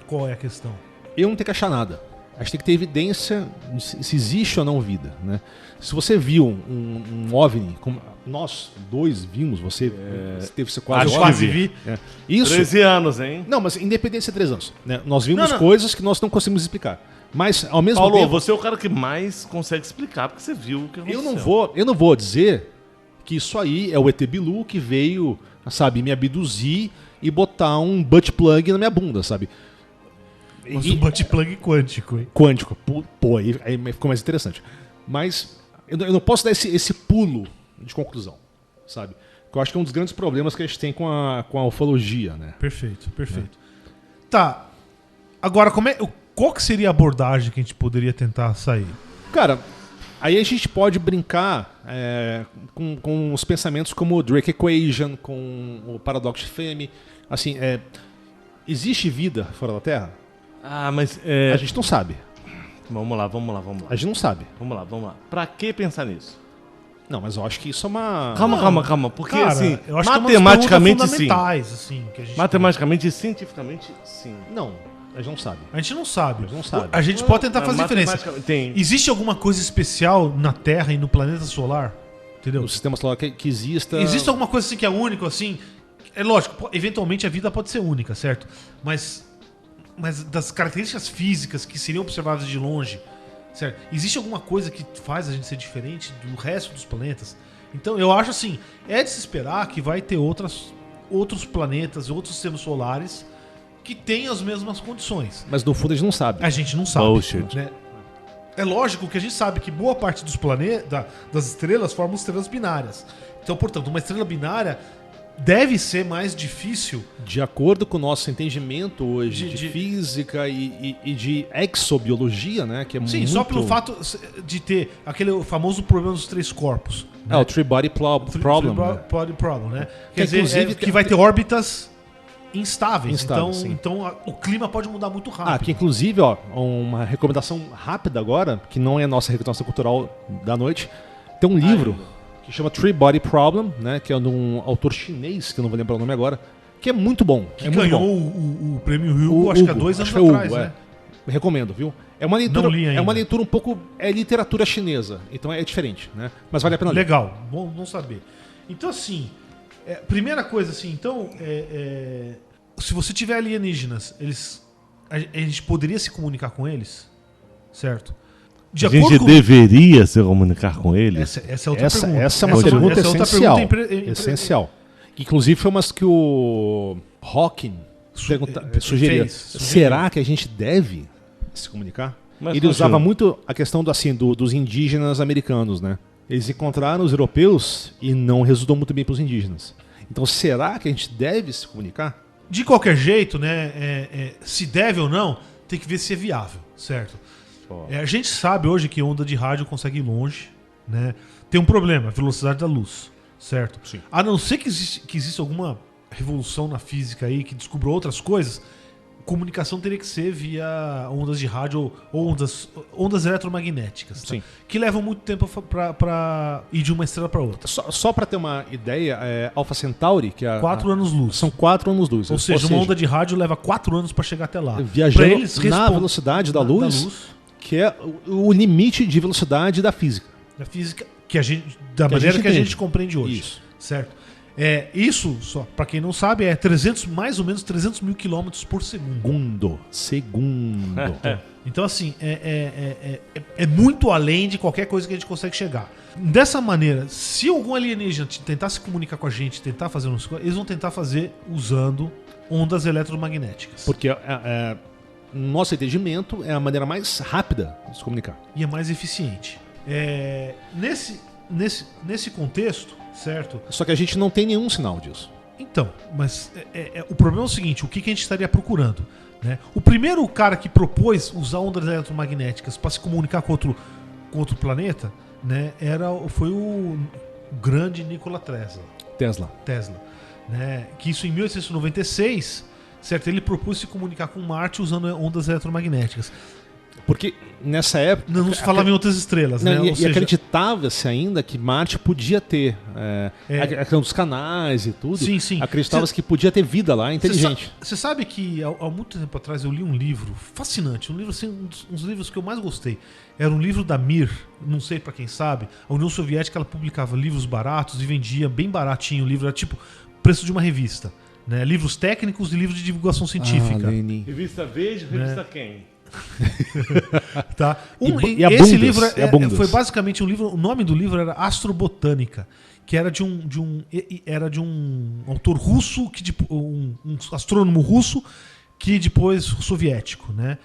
Qual é a questão? Eu não tenho que achar nada. A gente tem que ter evidência de se existe ou não vida, né? Se você viu um OVNI, como nós dois vimos, você teve você quase acho OVNI. que vi. Isso. 13 anos, hein? Não, mas independência de 3 anos, né? Nós vimos coisas que nós não conseguimos explicar. Mas ao mesmo Paulo, tempo, você é o cara que mais consegue explicar, porque você viu o que aconteceu. eu não vou dizer que isso aí é o ET Bilu que veio, sabe, me abduzir e botar um butt plug na minha bunda, sabe? Mas um butt plug quântico, hein? Quântico. Pô, aí ficou mais interessante. Mas eu não posso dar esse pulo de conclusão, sabe? Que eu acho que é um dos grandes problemas que a gente tem com a ufologia, né? Perfeito. Tá. Agora, qual que seria a abordagem que a gente poderia tentar sair? Cara, aí a gente pode brincar com os pensamentos como o Drake Equation, com o paradoxo de Fermi. Assim, existe vida fora da Terra? Mas... A gente não sabe. Vamos lá. A gente não sabe. Vamos lá. Pra que pensar nisso? Não, mas eu acho que isso é uma... Calma. Porque, Cara, assim, eu acho matematicamente, que é sim. fundamentais, assim, que a gente Matematicamente e cientificamente, sim. Não, a gente não sabe. A gente não sabe. A gente não sabe. A gente pode tentar Mas fazer diferença. tem. Existe alguma coisa especial na Terra e no planeta solar? Entendeu? O sistema solar que exista... Existe alguma coisa assim que é único, assim? É lógico, eventualmente a vida pode ser única, certo? Mas das características físicas que seriam observáveis de longe, certo? Existe alguma coisa que faz a gente ser diferente do resto dos planetas? Então eu acho assim, é de se esperar que vai ter outros planetas, outros sistemas solares que tenham as mesmas condições. Mas no fundo a gente não sabe. A gente não sabe. Bullshit. Né? É lógico que a gente sabe que boa parte dos planetas, das estrelas, formam estrelas binárias. Então, portanto, uma estrela binária deve ser mais difícil. De acordo com o nosso entendimento hoje de física e de exobiologia, né? Que é Sim, muito... só pelo fato de ter aquele famoso problema dos 3 corpos. o Three Body Problem. Three body problem, né? Que Quer dizer, inclusive que vai ter órbitas instáveis. Instáveis, sim. Então o clima pode mudar muito rápido. Que inclusive, uma recomendação rápida agora, que não é a nossa recomendação cultural da noite, tem um livro que chama Three Body Problem, né? Que é de um autor chinês, que eu não vou lembrar o nome agora, que é muito bom. Que ganhou o prêmio Hugo, acho que há 2 anos atrás, né? Recomendo, viu? É uma leitura, Não li ainda. é uma leitura um pouco... É literatura chinesa, então é diferente, né? Mas vale a pena ler. Legal, bom não saber. Então, assim, primeira coisa, assim, então, se você tiver alienígenas, a gente poderia se comunicar com eles, certo? A gente deveria se comunicar com eles? Essa é outra pergunta. Essa é uma pergunta essa essencial. Outra pergunta essencial. Inclusive foi umas que o Hawking sugeriu. Será que a gente deve se comunicar? Mas ele usava muito a questão dos indígenas americanos, né? Eles encontraram os europeus e não resultou muito bem para os indígenas. Então será que a gente deve se comunicar? De qualquer jeito, né? Se deve ou não, tem que ver se é viável, certo? A gente sabe hoje que onda de rádio consegue ir longe, né? Tem um problema, a velocidade da luz, certo? Sim. A não ser que exista alguma revolução na física aí, que descubra outras coisas, comunicação teria que ser via ondas de rádio ou ondas eletromagnéticas, tá? Sim. Que levam muito tempo para ir de uma estrela para outra. Só para ter uma ideia, Alpha Centauri, que é 4 anos-luz. são 4 anos-luz. Ou seja, uma onda de rádio leva 4 anos para chegar até lá. Pra viajando eles na velocidade da luz, que é o limite de velocidade da física. Da física da maneira que a gente compreende hoje. Isso. Certo? Isso, só para quem não sabe, é mais ou menos 300 mil quilômetros por segundo. Segundo. Então, assim, é muito além de qualquer coisa que a gente consegue chegar. Dessa maneira, se algum alienígena tentar se comunicar com a gente, tentar fazer umas coisas, eles vão tentar fazer usando ondas eletromagnéticas. Porque no nosso entendimento é a maneira mais rápida de se comunicar. E é mais eficiente. Nesse contexto, certo? Só que a gente não tem nenhum sinal disso. Então, mas o problema é o seguinte, o que a gente estaria procurando? Né? O primeiro cara que propôs usar ondas eletromagnéticas para se comunicar com outro planeta, né, foi o grande Nikola Tesla. Né? Que isso em 1896, certo? Ele propôs se comunicar com Marte usando ondas eletromagnéticas. Porque nessa época... Não se falava em outras estrelas, né? E acreditava-se ainda que Marte podia ter a questão dos canais e tudo. Sim, sim. Acreditava-se que podia ter vida lá, inteligente. Você sabe que há muito tempo atrás eu li um livro fascinante, um livro assim, um dos livros que eu mais gostei. Era um livro da Mir, não sei pra quem sabe. A União Soviética ela publicava livros baratos e vendia bem baratinho. O livro era tipo preço de uma revista, né? Livros técnicos e livros de divulgação científica. Revista Veja, revista Quem? Tá. Esse livro Abundas. foi basicamente um livro. O nome do livro era Astrobotânica, que era de um autor russo, um astrônomo russo que depois soviético, né?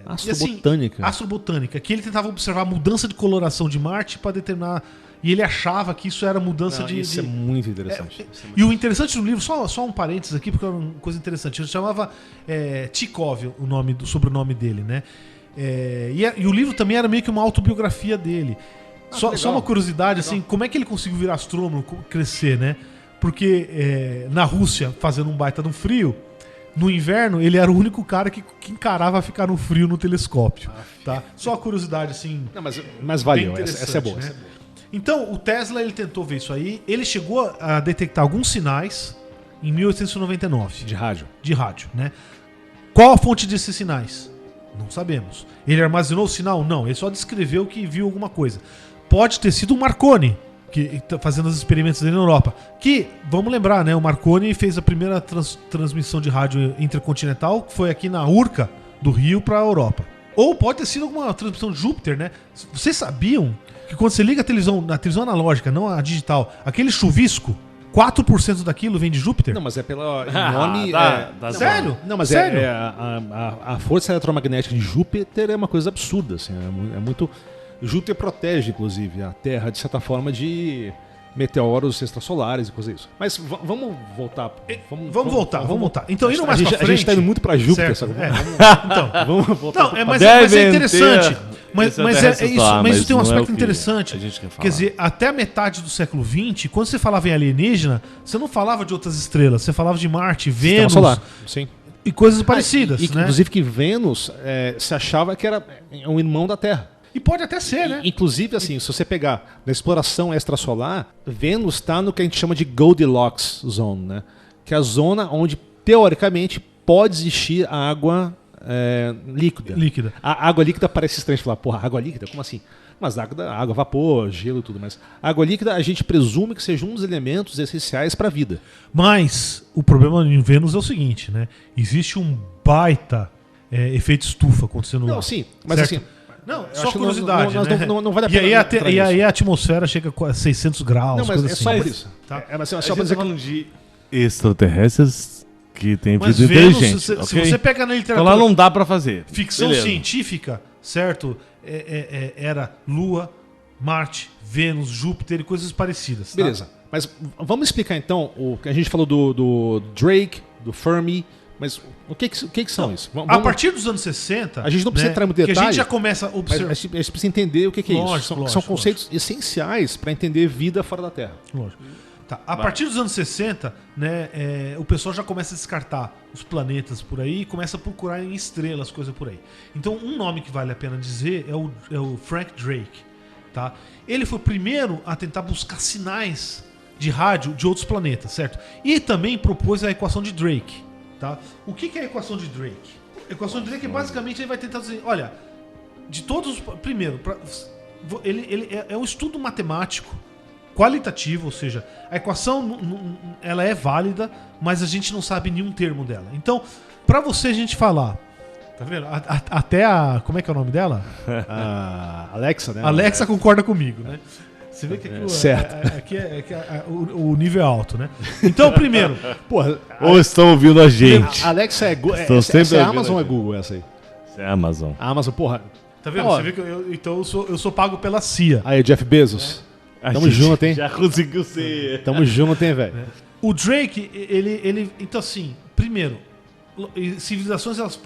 Astrobotânica. Astrobotânica, que ele tentava observar a mudança de coloração de Marte para determinar. E ele achava que isso era mudança de. Isso é muito interessante. E o interessante do livro, só um parênteses aqui, porque é uma coisa interessante. Ele chamava Tikhov, o sobrenome dele, né? E o livro também era meio que uma autobiografia dele. Só uma curiosidade, assim, como é que ele conseguiu virar astrônomo, crescer, né? Porque na Rússia, fazendo um baita de um frio, no inverno, ele era o único cara que encarava ficar no frio no telescópio. Tá? Só uma curiosidade, assim. Não, mas valeu, essa é boa. Né? Então, o Tesla ele tentou ver isso aí. Ele chegou a detectar alguns sinais em 1899. De rádio. De rádio, né? Qual a fonte desses sinais? Não sabemos. Ele armazenou o sinal? Não. Ele só descreveu que viu alguma coisa. Pode ter sido o Marconi, que tá fazendo os experimentos dele na Europa. Que, vamos lembrar, né? O Marconi fez a primeira transmissão de rádio intercontinental, que foi aqui na Urca, do Rio para a Europa. Ou pode ter sido alguma transmissão de Júpiter, né? Vocês sabiam que quando você liga a televisão analógica, não a digital, aquele chuvisco, 4% daquilo vem de Júpiter? Não, mas é pelo nome... Sério? Não, mas sério? A força eletromagnética de Júpiter é uma coisa absurda, assim, é muito... Júpiter protege, inclusive, a Terra, de certa forma, de meteoros extrasolares e coisas isso. Mas vamos voltar. Vamos voltar. Então, indo mais pra frente... A gente tá indo muito pra Júpiter, sabe? Então, vamos voltar. Não, mas é interessante. Mas isso tem um aspecto é interessante. Quer dizer, até a metade do século XX, quando você falava em alienígena, você não falava de outras estrelas, você falava de Marte, Vênus... Sistema solar, sim. E coisas parecidas, né? Inclusive que Vênus se achava que era um irmão da Terra. E pode até ser, né? Inclusive, assim, se você pegar na exploração extrasolar, Vênus está no que a gente chama de Goldilocks Zone, né? Que é a zona onde, teoricamente, pode existir água líquida. A água líquida parece estranho falar, porra, água líquida? Como assim? Mas água, vapor, gelo e tudo mais. A água líquida a gente presume que seja um dos elementos essenciais para a vida. Mas o problema em Vênus é o seguinte, né? Existe um baita efeito estufa acontecendo lá. Não, sim, mas certo? assim... Não, só curiosidade, né? Não vale a pena. E aí a atmosfera chega a 600 graus. Não, mas é assim. só por isso. Tá? Mas só A pra gente dizer tá falando de extraterrestres que tem Mas vida Vênus, inteligente. se você pega na Então literatura lá não dá pra fazer. ficção Beleza. científica, certo? Era Lua, Marte, Vênus, Júpiter e coisas parecidas. Tá? Beleza. Mas vamos explicar então o que a gente falou do Drake, do Fermi. Mas o que são isso? A partir dos anos 60... A gente não precisa entrar muito em que detalhe. a gente já começa a Mas observar... a gente precisa entender o que é isso. São conceitos essenciais para entender vida fora da Terra. Lógico. Tá. A partir dos anos 60, né, o pessoal já começa a descartar os planetas por aí e começa a procurar em estrelas, coisa por aí. Então, um nome que vale a pena dizer é o Frank Drake. Tá? Ele foi o primeiro a tentar buscar sinais de rádio de outros planetas, certo? E também propôs a equação de Drake. Tá? O que é a equação de Drake? A equação de Drake basicamente ele vai tentar dizer, olha, de todos os... Primeiro, ele é um estudo matemático qualitativo, ou seja, a equação ela é válida, mas a gente não sabe nenhum termo dela. Então, pra você a gente falar, tá vendo? Até a... Como é que é o nome dela? A Alexa, né? Alexa concorda comigo, né? Você vê que aqui, certo. aqui o nível é alto, né? Então, primeiro... Porra, Ou estão ouvindo a gente. a Alexa é Google. Estou Essa sempre é a ouvindo Amazon ou é aqui. Google essa aí? Isso é a Amazon. A Amazon, porra. Tá vendo? Ó, Você vê que eu sou pago pela CIA. Aí, Jeff Bezos. A Tamo gente junto, hein? Já conseguiu ser. Tamo junto, hein, velho? O Drake, ele... Então, assim, primeiro, civilizações elas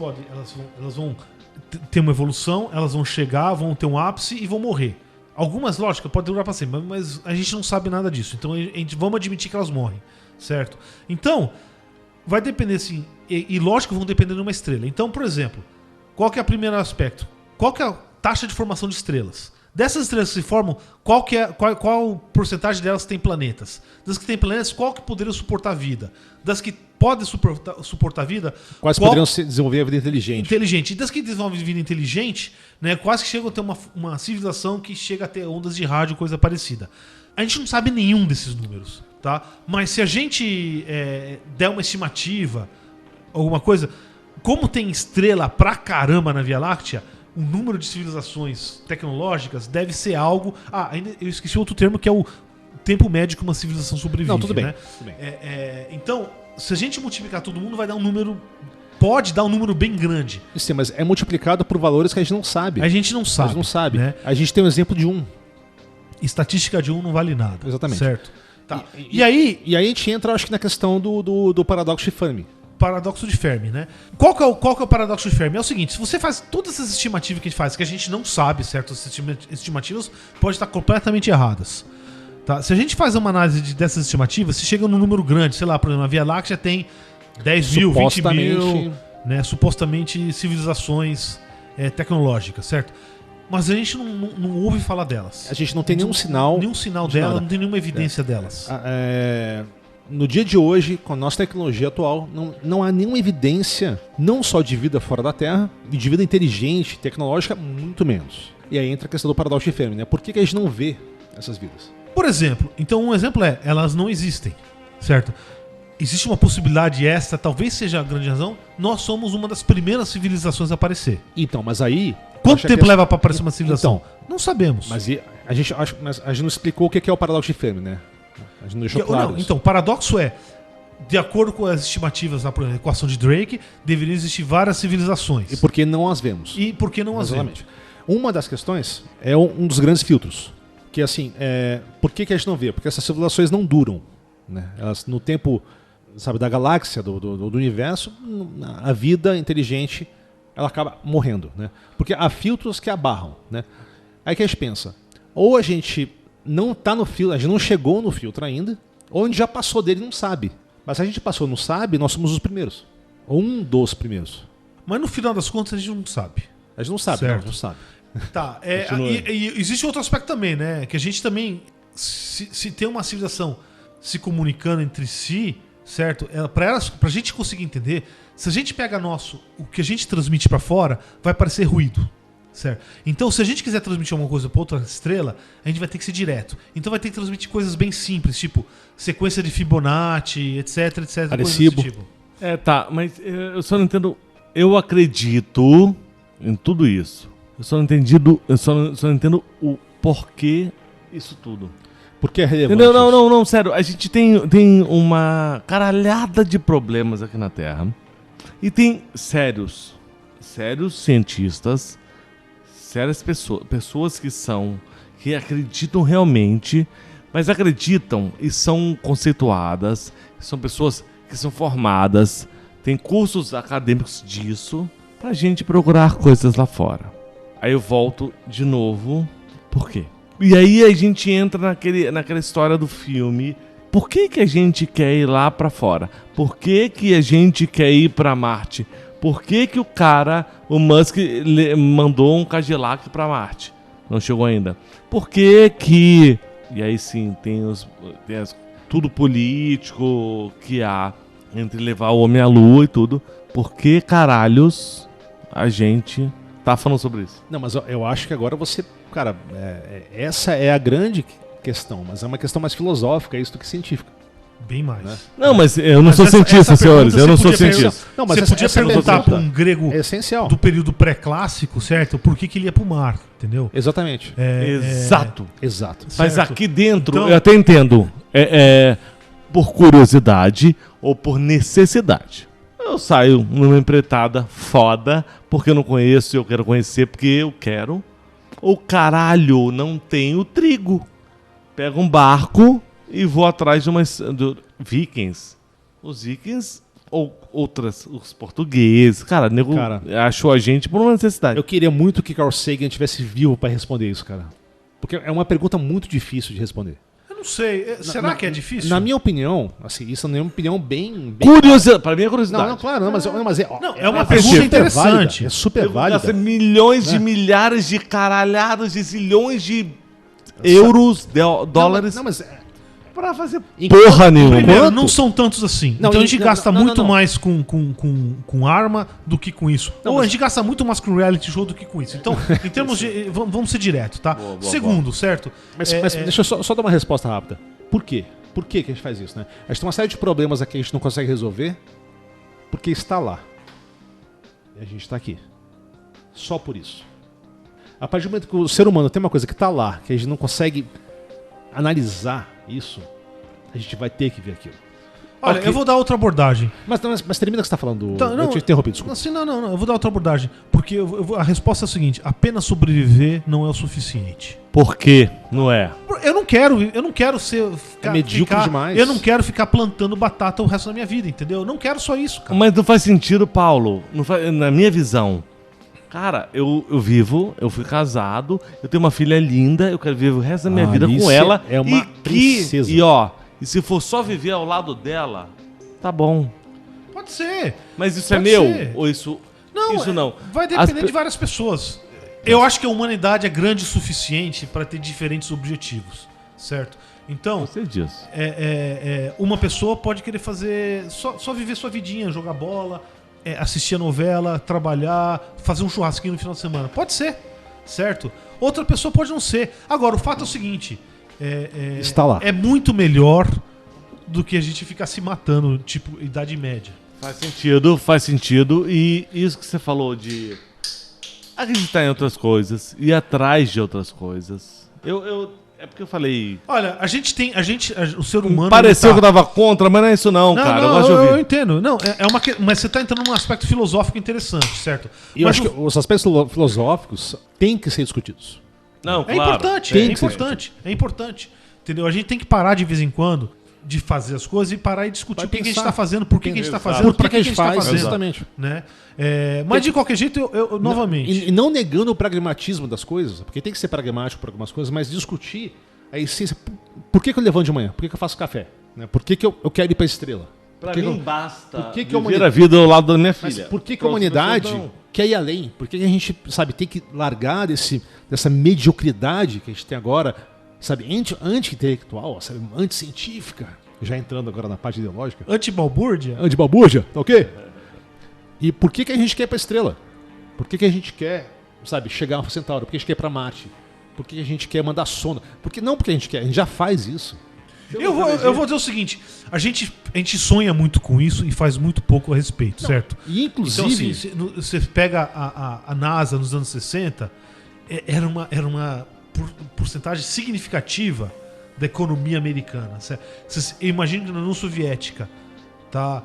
vão ter uma evolução, elas vão chegar, vão ter um ápice e vão morrer. Algumas, lógico, pode durar pra sempre, mas a gente não sabe nada disso. Então, vamos admitir que elas morrem, certo? Então, vai depender, assim... E lógico, vão depender de uma estrela. Então, por exemplo, qual que é o primeiro aspecto? Qual que é a taxa de formação de estrelas? Dessas estrelas que se formam, qual porcentagem delas tem planetas? Das que tem planetas, qual que poderiam suportar vida? Das que podem suportar vida, Quais poderiam desenvolver a vida inteligente? inteligente? E das que desenvolvem vida inteligente, né, quase que chegam a ter uma civilização que chega a ter ondas de rádio, coisa parecida. A gente não sabe nenhum desses números, tá? Mas se a gente der uma estimativa, alguma coisa, como tem estrela pra caramba na Via Láctea, o número de civilizações tecnológicas deve ser algo... ainda eu esqueci outro termo, que é o tempo médio que uma civilização sobrevive. Não, tudo bem. Né? Tudo bem. Então, se a gente multiplicar todo mundo, vai dar um número... Pode dar um número bem grande. Sim, mas é multiplicado por valores que a gente não sabe. A gente não sabe. A gente não sabe. Né? A gente tem um exemplo de um. Estatística de um não vale nada. Exatamente. Certo. Tá. E aí a gente entra, acho que, na questão do paradoxo de Fermi. Paradoxo de Fermi, né? Qual que é o paradoxo de Fermi? É o seguinte, se você faz todas essas estimativas que a gente faz, que a gente não sabe, certo? Essas estimativas podem estar completamente erradas. Tá? Se a gente faz uma análise dessas estimativas, se chega num número grande, sei lá, por exemplo, a Via Láctea tem 10 mil, 20 mil, né, supostamente civilizações tecnológicas, certo? Mas a gente não ouve falar delas. A gente não tem nenhum sinal. Nenhum sinal dela, não tem nenhuma evidência delas. No dia de hoje, com a nossa tecnologia atual, não há nenhuma evidência, não só de vida fora da Terra, e de vida inteligente, tecnológica, muito menos. E aí entra a questão do paradoxo de Fermi, né? Por que a gente não vê essas vidas? Por exemplo, então um exemplo elas não existem, certo? Existe uma possibilidade, essa talvez seja a grande razão, nós somos uma das primeiras civilizações a aparecer. Então, mas aí... Quanto tempo leva para aparecer uma civilização? Então, não sabemos. Mas a gente não explicou o que é o paradoxo de Fermi, né? A gente não deixou claro isso. Então, o paradoxo de acordo com as estimativas da equação de Drake, deveriam existir várias civilizações. E por que não as vemos? E por que não as vemos? Uma das questões é um dos grandes filtros. Que assim, por que a gente não vê? Porque essas civilizações não duram. Né? Elas, no tempo, sabe, da galáxia, do universo, a vida inteligente ela acaba morrendo. Né? Porque há filtros que a barram. Né? Aí que a gente pensa, ou a gente não tá no filtro, a gente não chegou no filtro ainda, ou a gente já passou dele e não sabe. Mas se a gente passou e não sabe, nós somos os primeiros. Ou um dos primeiros. Mas no final das contas a gente não sabe. A gente não sabe, certo. Não sabe. Tá, e existe outro aspecto também, né? Que a gente também, se tem uma civilização se comunicando entre si, certo? Pra gente conseguir entender, se a gente pega o que a gente transmite pra fora, vai parecer ruído. Certo? Então, se a gente quiser transmitir alguma coisa para outra estrela, a gente vai ter que ser direto. Então vai ter que transmitir coisas bem simples, tipo sequência de Fibonacci, etc, etc. Arecibo. Tipo. Tá, mas eu só não entendo. Eu acredito em tudo isso. Eu só não entendo o porquê isso tudo. Porque é relevante. Não, sério. A gente tem uma caralhada de problemas aqui na Terra. E tem sérios cientistas, sérias pessoas que acreditam realmente, mas acreditam e são conceituadas, são pessoas que são formadas, tem cursos acadêmicos disso, pra gente procurar coisas lá fora. Aí eu volto de novo, por quê? E aí a gente entra naquela história do filme, por que a gente quer ir lá pra fora? Por que a gente quer ir pra Marte? Por que o cara, o Musk, mandou um Cadillac pra Marte? Não chegou ainda. Por que... E aí sim, tudo político que há entre levar o homem à lua e tudo. Por que caralhos a gente tá falando sobre isso? Não, mas eu acho que agora você... Cara, essa é a grande questão, mas é uma questão mais filosófica, isso do que científica. Bem mais. Né? Não, mas eu não sou cientista, senhores. Eu não sou cientista. Não, mas você podia perguntar para um grego é essencial. do período pré-clássico, certo? Por que ele ia pro mar, entendeu? Exatamente. Exato. Exato. Mas Certo. aqui dentro, Então- eu até entendo. Por curiosidade ou por necessidade. Eu saio numa empreitada foda, porque eu não conheço e eu quero conhecer porque eu quero. Ou caralho, não tenho trigo. Pego um barco e vou atrás de umas vikings. Os vikings ou os portugueses. Cara, nego achou a gente por uma necessidade. Eu queria muito que Carl Sagan tivesse vivo para responder isso, cara. Porque é uma pergunta muito difícil de responder. Eu não sei. Será que é difícil? Na minha opinião, assim, isso é uma opinião bem... Curiosidade. Para mim é curiosidade. Não, claro, não, mas É uma pergunta interessante. É super Eu válida. gastei milhões de milhares de caralhadas de zilhões de euros, dólares Não, mas pra fazer Enquanto- porra nenhuma. Primeiro, Quanto? não são tantos assim. Não, então a gente gasta não, muito não. mais com arma do que com isso. Não, Ou a mas- gente gasta muito mais com reality show do que com isso. Então, em termos de... Vamos ser direto, tá? Boa, Segundo, certo? Mas deixa eu só dar uma resposta rápida. Por quê? Por que a gente faz isso, né? A gente tem uma série de problemas aqui que a gente não consegue resolver porque está lá. E a gente está aqui. Só por isso. A partir do momento que o ser humano tem uma coisa que está lá, que a gente não consegue analisar isso, a gente vai ter que ver aquilo. Olha, Ok. eu vou dar outra abordagem. Mas termina o que você está falando. Então, eu te interrompi, desculpa. Assim, não, eu vou dar outra abordagem. Porque a resposta é a seguinte: apenas sobreviver não é o suficiente. Por quê? Não é? Eu não quero ser. medíocre demais. Eu não quero ficar plantando batata o resto da minha vida, entendeu? Eu não quero só isso, cara. Mas não faz sentido, Paulo. Não faz, na minha visão. Cara, eu fui casado, eu tenho uma filha linda, eu quero viver o resto da minha vida com Alice ela. é uma princesa. E se for só viver ao lado dela, tá bom. Pode ser. Mas isso é Pode meu? ser. Ou isso Não, isso não? Vai depender de várias pessoas. Eu acho que a humanidade é grande o suficiente para ter diferentes objetivos, certo? Então, Eu sei disso. uma pessoa pode querer fazer só viver sua vidinha, jogar bola, assistir a novela, trabalhar, fazer um churrasquinho no final de semana. Pode ser, certo? Outra pessoa pode não ser. Agora, o fato é o seguinte: Está lá. é muito melhor do que a gente ficar se matando, tipo, Idade Média. Faz sentido. E isso que você falou de acreditar em outras coisas, ir atrás de outras coisas. É porque eu falei. Olha, o ser humano. Pareceu ele que eu tava contra, mas não é isso não, cara. Eu gosto de eu ouvir. entendo. Não, mas você tá entrando num aspecto filosófico interessante, certo? E eu Mas acho que os aspectos filosóficos têm que ser discutidos. Não, é claro. importante, Tem é que ser importante, é importante. Entendeu? A gente tem que parar de vez em quando de fazer as coisas e parar e discutir Vai o que a gente pensar. tá fazendo, por que a gente tá Exato. fazendo, Por pra que a gente tá faz? fazendo, Exatamente. né? Mas de qualquer jeito, eu novamente... E não negando o pragmatismo das coisas, porque tem que ser pragmático para algumas coisas, mas discutir a essência. Por que eu levanto de manhã? Por que eu faço café? Né? Por que eu quero ir para a estrela? Pra Por que mim eu- basta por que que viver a humanidade- a vida ao lado da minha Mas filha. por que a Outras humanidade pessoas não. quer ir além? Por que a gente, sabe, tem que largar dessa mediocridade que a gente tem agora, sabe, anti-intelectual, sabe, anti-científica, já entrando agora na parte ideológica, Antibalbúrdia? anti-balbúrdia, tá ok? E por que a gente quer ir para a estrela? Por que a gente quer, sabe, chegar ao Centauro? Por que a gente quer ir para Marte? Por que a gente quer mandar sonda? Não porque a gente quer, a gente já faz isso. Eu vou dizer o seguinte, a gente sonha muito com isso e faz muito pouco a respeito, certo? E Então, inclusive, assim, você pega a NASA nos anos 60, era uma porcentagem significativa da economia americana. Você imagina que na União Soviética, tá?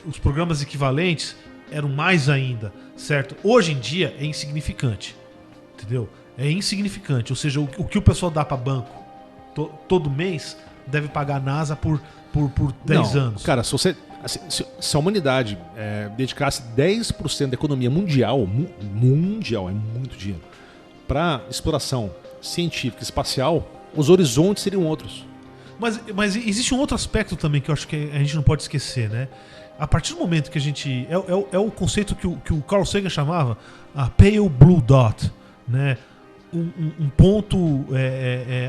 Os programas equivalentes eram mais ainda, certo? Hoje em dia é insignificante, entendeu? É insignificante, ou seja, o que o pessoal dá para banco todo mês deve pagar a NASA por 10 não, anos. Cara, se a humanidade dedicasse 10% da economia mundial, mundial, é muito dinheiro, para exploração científica e espacial, os horizontes seriam outros. Mas existe um outro aspecto também que eu acho que a gente não pode esquecer, né? A partir do momento que a gente... É o conceito que o Carl Sagan chamava a Pale Blue Dot, né? Um ponto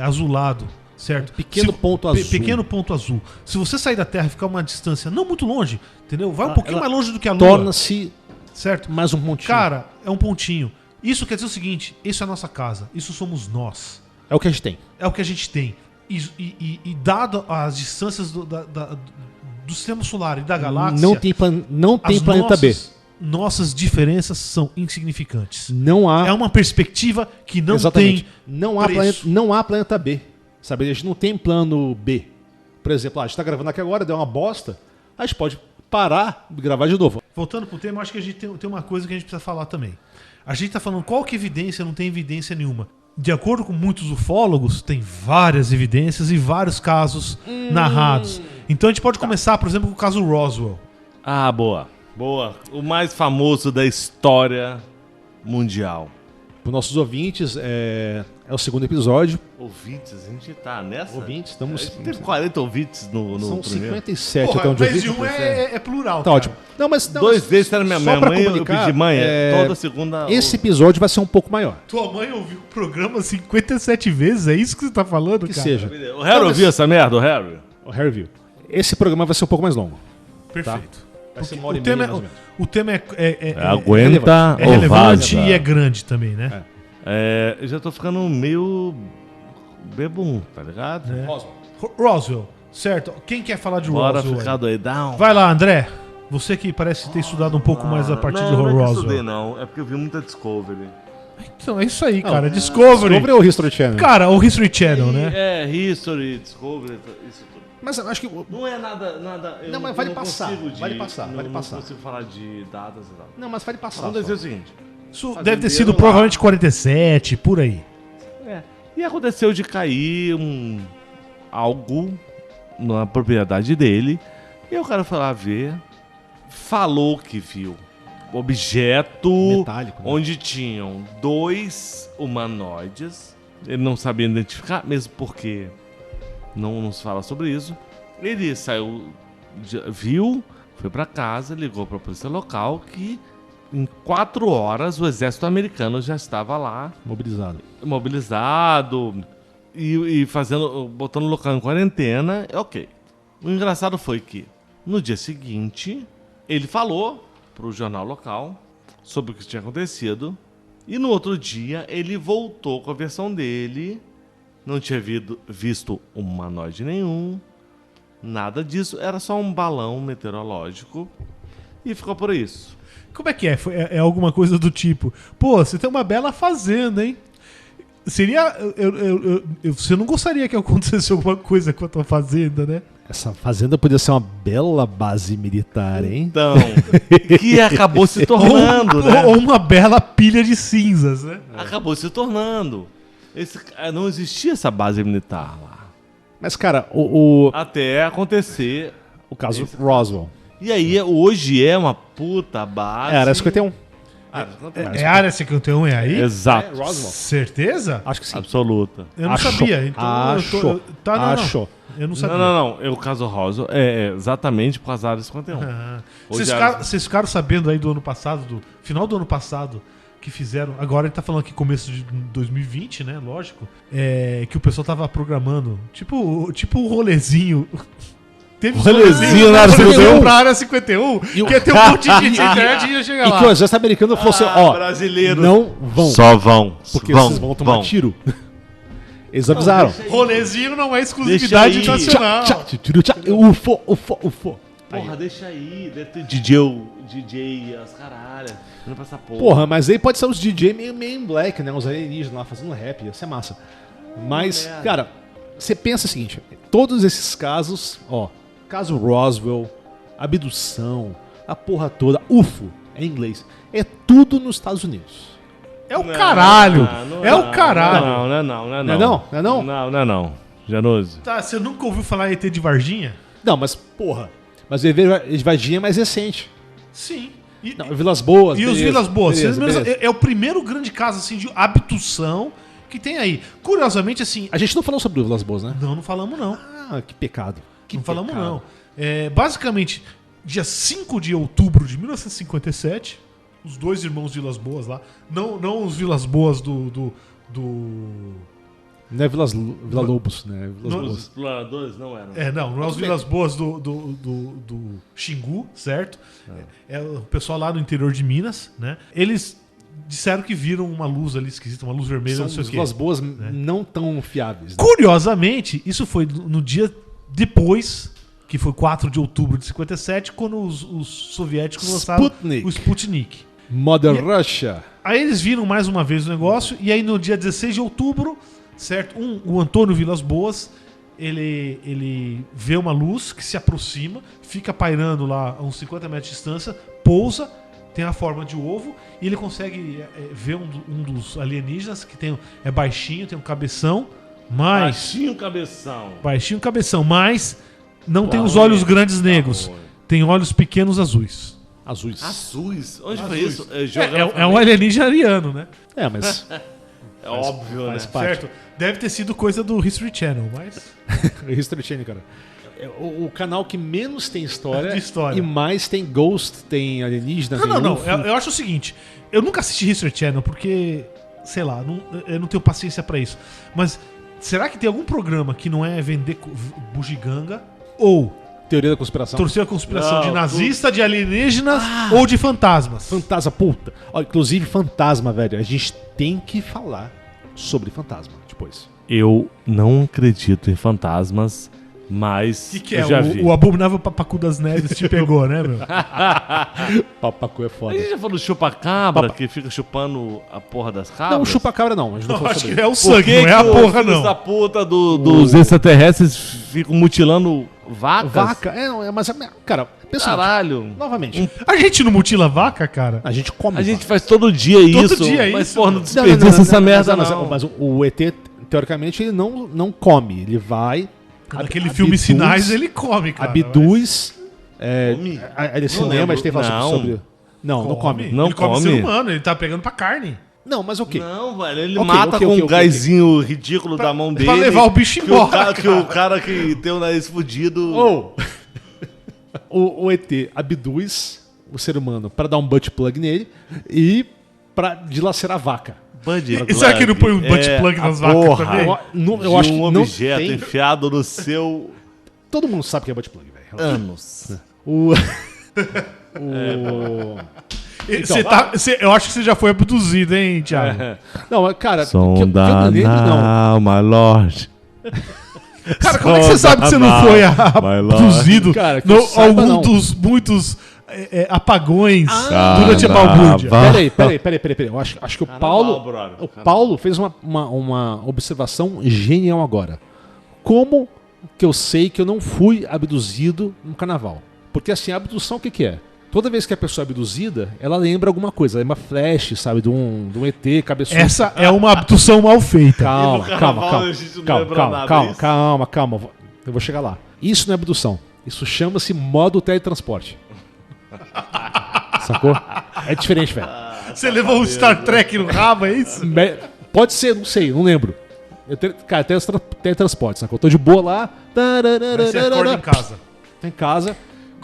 azulado, certo? Pequeno ponto azul. Pequeno ponto azul. Se você sair da Terra e ficar uma distância não muito longe, entendeu? Vai um pouquinho ela mais longe do que a Lua. Torna-se certo? mais um pontinho. Cara, é um pontinho. Isso quer dizer o seguinte, isso é a nossa casa, isso somos nós. É o que a gente tem. É o que a gente tem. E dado as distâncias do sistema solar e da galáxia... Não tem planeta B. Nossas diferenças são insignificantes. Não há... É uma perspectiva que não Exatamente. tem Não há planeta B. Sabe? A gente não tem plano B. Por exemplo, a gente tá gravando aqui agora, deu uma bosta, a gente pode parar e gravar de novo. Voltando pro tema, acho que a gente tem uma coisa que a gente precisa falar também. A gente tá falando qual que é evidência, não tem evidência nenhuma. De acordo com muitos ufólogos, tem várias evidências e vários casos narrados. Então a gente pode começar, por exemplo, com o caso Roswell. Ah, boa. Boa. O mais famoso da história mundial. Para os nossos ouvintes, é o segundo episódio. Ouvintes, a gente tá nessa? Ouvintes, estamos... Tem 40 ouvintes no São primeiro. 57 Porra, até onde eu mas vi. de um é plural, Tá cara. ótimo. Não, mas, Dois desses eram minha só pra mãe, eu comunicar, pedi mãe. Toda segunda... Esse episódio vai ser um pouco maior. Tua mãe ouviu o programa 57 vezes, é isso que você tá falando, Que cara? seja. O Harry ouviu essa merda, o Harry? O Harry viu. Esse programa vai ser um pouco mais longo. Perfeito. Vai ser Porque uma hora e o meia, tema, mais ou menos. o tema Aguenta é ou relevante vaza. e é grande também, né? Eu já tô ficando meio bebum, tá ligado? É. Roswell, certo? Quem quer falar de Bora Roswell? ficar aí? doidão. Vai lá, André. Você que parece ter estudado um pouco mais a partir de não é que eu Roswell. estudei, não. É porque eu vi muita Discovery. Então, é isso aí, cara. Discovery. Sobre o History Channel. Cara, o History Channel, né? History, Discovery, isso tudo. Mas eu acho que... Não é nada... eu Não, mas vale não passar, consigo de- vale passar, não- vale passar. Não consigo falar de datas e tal. Não, mas vai passar. Vamos dizer o seguinte. Isso Fazendeiro deve ter sido lá. provavelmente 47, por aí. E aconteceu de cair algo na propriedade dele. E o cara foi lá ver. Falou que viu objeto Metálico, né? onde tinham 2 humanoides. Ele não sabia identificar, mesmo porque não nos fala sobre isso. Ele saiu, viu, foi pra casa, ligou pra polícia local que em 4 horas o exército americano já estava lá, mobilizado e botando o local em quarentena. Ok. O engraçado foi que no dia seguinte ele falou pro jornal local sobre o que tinha acontecido e no outro dia ele voltou com a versão dele. Não tinha visto humanoide nenhum, nada disso, era só um balão meteorológico e ficou por isso. Como é que é? É alguma coisa do tipo, pô, você tem uma bela fazenda, hein? Seria... você não gostaria que acontecesse alguma coisa com a tua fazenda, né? Essa fazenda podia ser uma bela base militar, hein? Então, que acabou se tornando, né? Ou uma bela pilha de cinzas, né? Acabou se tornando. Não existia essa base militar lá. Mas, cara, Até acontecer. o caso Roswell. E aí, hoje é uma puta base. Era 51. É a área 51 é aí? Exato. Roswell. Certeza? Acho que sim. Absoluta. Eu não Achou. sabia. Então Achou. Tá, não. Achou. Eu não sabia. Não. O caso Roswell é exatamente por causa da área 51. Ah. Hoje Vocês ficaram sabendo aí do ano passado, do final do ano passado, que fizeram. Agora ele tá falando aqui começo de 2020, né? Lógico. Que o pessoal tava programando. Tipo um rolezinho. Teve Rolezinho na área 51? pra área 51, que ia ter um monte de gente na internet e ia chegar E lá. que o exército americano falou assim, ó, brasileiros. não vão, Só vão. porque vocês vão tomar tiro. Eles avisaram. Rolezinho não é exclusividade Deixa aí. nacional. UFO. Porra, deixa aí. Deve ter DJ, as caralhas. Não pra essa porra. Porra, mas aí pode ser os DJ meio em black, né? Os alienígenas lá fazendo rap, ia ser massa. Mas, merda. cara, você pensa o seguinte, todos esses casos, ó, caso Roswell, abdução, a porra toda, UFO, em inglês, é tudo nos Estados Unidos. É o caralho. É o caralho. Não. Janose. Tá, você nunca ouviu falar ET de Varginha? Não, mas, porra, mas o de Varginha é mais recente. Sim. E, Não, Vilas Boas. e os beleza, Vilas Boas. beleza. É o primeiro grande caso assim, de abdução que tem aí. Curiosamente, assim. A gente não falou sobre o Vilas Boas, né? Não falamos, não. Ah, que pecado. Que Não falamos, pecado. não. Basicamente, dia 5 de outubro de 1957, os dois irmãos Vilas Boas lá, não os Vilas Boas do Não é Vila Lobos, né? Vilas Não- Boas. Os exploradores não eram. não é os Vilas Boas do Xingu, certo? É o pessoal lá no interior de Minas, né? Eles disseram que viram uma luz ali esquisita, uma luz vermelha, São não sei o quê. Vilas Boas não tão fiáveis. Né? Curiosamente, isso foi no dia depois, que foi 4 de outubro de 57, quando os soviéticos lançaram Sputnik. o Sputnik. Mother Russia. Aí eles viram mais uma vez o negócio, e aí no dia 16 de outubro, certo? O Antônio Vilas Boas, ele vê uma luz que se aproxima, fica pairando lá a uns 50 metros de distância, pousa, tem a forma de ovo, e ele consegue ver um dos alienígenas, que é baixinho, tem um cabeção, mas... Baixinho cabeção, mas não tem os olhos grandes negros, tem olhos pequenos azuis. Azuis. Azuis? Onde foi Azuis. isso? É um alienígena ariano, né? É, mas É óbvio, faz né? parte. Certo? Deve ter sido coisa do History Channel, mas... History Channel, cara. É o canal que menos tem história, De história. e mais tem Ghost, tem alienígena, tem Não. UFO. Eu acho o seguinte, eu nunca assisti History Channel porque, sei lá, eu não tenho paciência pra isso. Mas será que tem algum programa que não é vender bugiganga ou Teoria da conspiração. torcer a conspiração Não, de nazista, de alienígenas ou de fantasmas? Fantasma, puta. Ó, inclusive, fantasma, velho. A gente tem que falar sobre fantasma depois. Eu não acredito em fantasmas, mas O que eu é? já vi. O abominável Papacu das Neves te pegou, né, meu? Papacu é A foda. gente já falou do chupa-cabra, que fica chupando a porra das cabras? Não, o chupa-cabra não. A gente não Eu falou acho sobre que é o Por sangue, que não é a que porra, os filhos não. da puta dos extraterrestres ficam mutilando vacas? Vaca, mas, cara, pensa, Caralho. novamente, A gente não mutila vaca, cara? a gente come A gente vaca. faz todo dia Todo isso. dia mas isso, porra, não mano. desperdiça essa merda, não. Mas o ET, teoricamente, ele não come. Ele vai... Naquele filme Sinais ele come, cara. abduz... Come? Ele se Não lembra, a lembro. gente tem que falar Não. sobre... Não come. Não ele come come. ser humano, ele tá pegando pra carne. Não, mas o quê? Não, velho, ele Ok, mata ok, com ok, um ok, gásinho ridículo da mão dele. Pra levar o bicho que embora, que o cara que tem o nariz fudido... Ou o ET abduz o ser humano pra dar um butt plug nele e pra dilacerar a vaca. Buddy E será que não põe um butt plug nas vacas porra também? Eu acho que um não objeto tem... enfiado no seu Todo mundo sabe que é butt plug, velho. ânus. Eu acho que você já foi abduzido, hein, Thiago? Não, mas, cara, Sonda eu me lembro, não. now, my lord. Cara, como é que você sabe que você não foi abduzido Cara, que eu saiba, algum não. dos muitos apagões Ah, durante a balbúrdia? Peraí. Eu acho que o Paulo fez uma observação genial agora. Como que eu sei que eu não fui abduzido no carnaval? Porque assim, a abdução o que é? Toda vez que a pessoa é abduzida, ela lembra alguma coisa. Lembra flash, sabe? De um ET cabeçudo. Essa é uma abdução mal feita. Calma, E no carnaval calma. a gente não lembra nada disso? Calma. Eu vou chegar lá. Isso não é abdução. Isso chama-se modo teletransporte. Sacou? É diferente, velho. Você levou um Star Trek no rabo, é isso? Pode ser, não sei, não lembro. Cara, teletransporte, sacou? Eu tô de boa lá. Aí você acorda em casa. Tô em casa.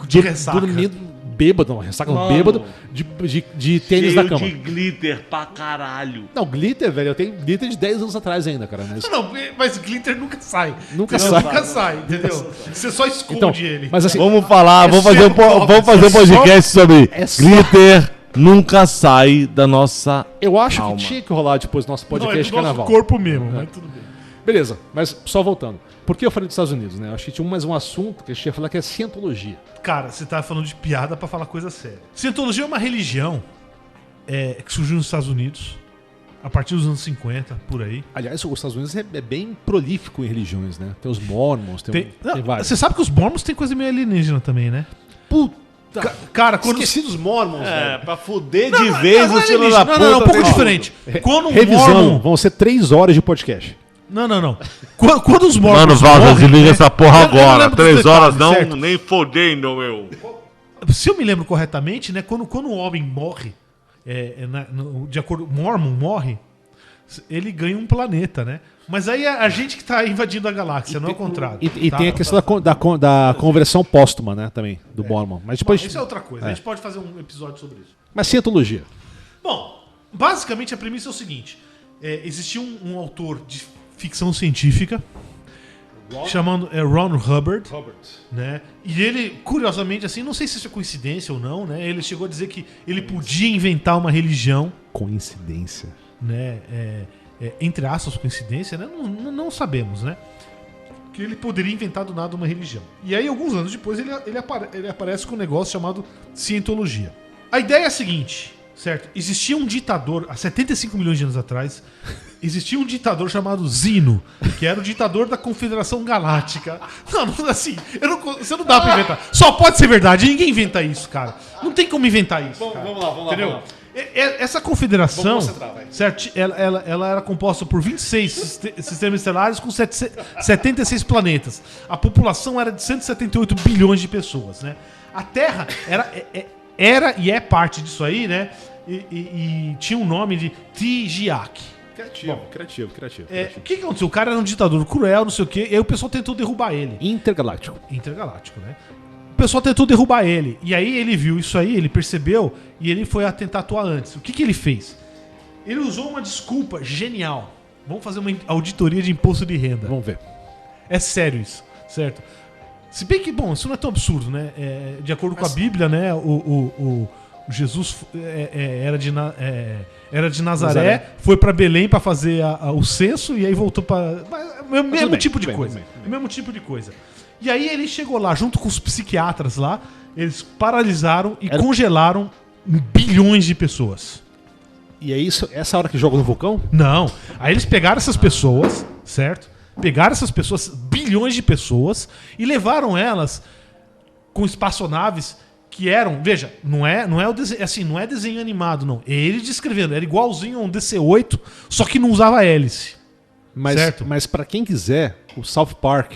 De ressaca. Dormindo bêbado, não, ressaca Mano. bêbado, de tênis Cheio na cama. de glitter pra caralho. Não, glitter, velho, eu tenho glitter de 10 anos atrás ainda, cara. Mas... Não, mas glitter nunca sai. Nunca Entendeu? sai. Nunca sai, entendeu? Você só esconde Então, ele. mas assim, Vamos falar, vamos fazer um só- podcast sobre é só- glitter nunca sai da nossa... eu acho Calma. que tinha que rolar depois do nosso Não, é podcast do nosso carnaval. corpo mesmo, mas tudo bem. Beleza, mas só voltando. Por que eu falei dos Estados Unidos, né? Eu acho que tinha mais um assunto que a gente ia falar que é cientologia. Cara, você tá falando de piada pra falar coisa séria. Cientologia é uma religião que surgiu nos Estados Unidos a partir dos anos 50, por aí. Aliás, os Estados Unidos é bem prolífico em religiões, né? Tem os mormons, tem Não, vários. você sabe que os mormons tem coisa meio alienígena também, né? Puta! Cara, quando... Esqueci dos mormons, velho. pra fuder de vez não o é filho da alienígena. puta. Não, um pouco tem diferente. Quando um Revisão, mormon... vão ser 3 horas de podcast. Não. Quando os mormons... Mano, Valsa, morrem, desliga né? essa porra Eu não agora. lembro dos 3 horas detalhes, não, certo? nem fodendo, meu. Se eu me lembro corretamente, né? Quando o homem morre, de acordo... Mormon morre, ele ganha um planeta, né? Mas aí é a gente que tá invadindo a galáxia, não é o contrário. E tá? tem a questão da conversão póstuma, né, também, do Bormann. Mas depois... Isso é outra coisa, a gente pode fazer um episódio sobre isso. Mas cientologia. Bom, basicamente a premissa é o seguinte. Existia um autor de ficção científica chamado Ron Hubbard, né? E ele, curiosamente, assim, não sei se isso é coincidência ou não, né? Ele chegou a dizer que ele podia inventar uma religião, Coincidência. né? Entre aspas, coincidência, né? Não sabemos, né? Que ele poderia inventar do nada uma religião. E aí, alguns anos depois, ele aparece com um negócio chamado cientologia. A ideia é a seguinte, certo? Existia um ditador, há 75 milhões de anos atrás, existia um ditador chamado Zeno, que era o ditador da Confederação Galáctica. Não, assim, você não dá pra inventar. Só pode ser verdade, ninguém inventa isso, cara. Não tem como inventar isso, cara. Vamos lá. Entendeu? Essa confederação, Vamos concentrar, vai. certo? Ela era composta por 26 sistemas estelares com 76 planetas. A população era de 178 bilhões de pessoas, né? A Terra era e é parte disso aí, né? E tinha um nome de Tigiak. Criativo. O que aconteceu? O cara era um ditador cruel, não sei o quê, e aí o pessoal tentou derrubar ele. Intergaláctico. Intergaláctico, né? O pessoal tentou derrubar ele. E aí ele viu isso aí, ele percebeu e ele foi a tentar atuar antes. O que ele fez? Ele usou uma desculpa genial. Vamos fazer uma auditoria de imposto de renda. Vamos ver. É sério isso, certo? Se bem que, bom, isso não é tão absurdo, né? De acordo com a Bíblia, né? O Jesus era de Nazaré, foi pra Belém pra fazer o censo e aí voltou pra... Mesmo tipo de coisa. Mesmo tipo de coisa. E aí ele chegou lá, junto com os psiquiatras lá, eles paralisaram e congelaram bilhões de pessoas. E é isso, essa hora que joga no vulcão? Não. Aí eles pegaram essas pessoas, certo? Pegaram essas pessoas, bilhões de pessoas, e levaram elas com espaçonaves que eram... Veja, não é o desenho, assim, não é desenho animado, não. É ele descrevendo, era igualzinho a um DC-8, só que não usava hélice. Certo? Mas pra quem quiser, o South Park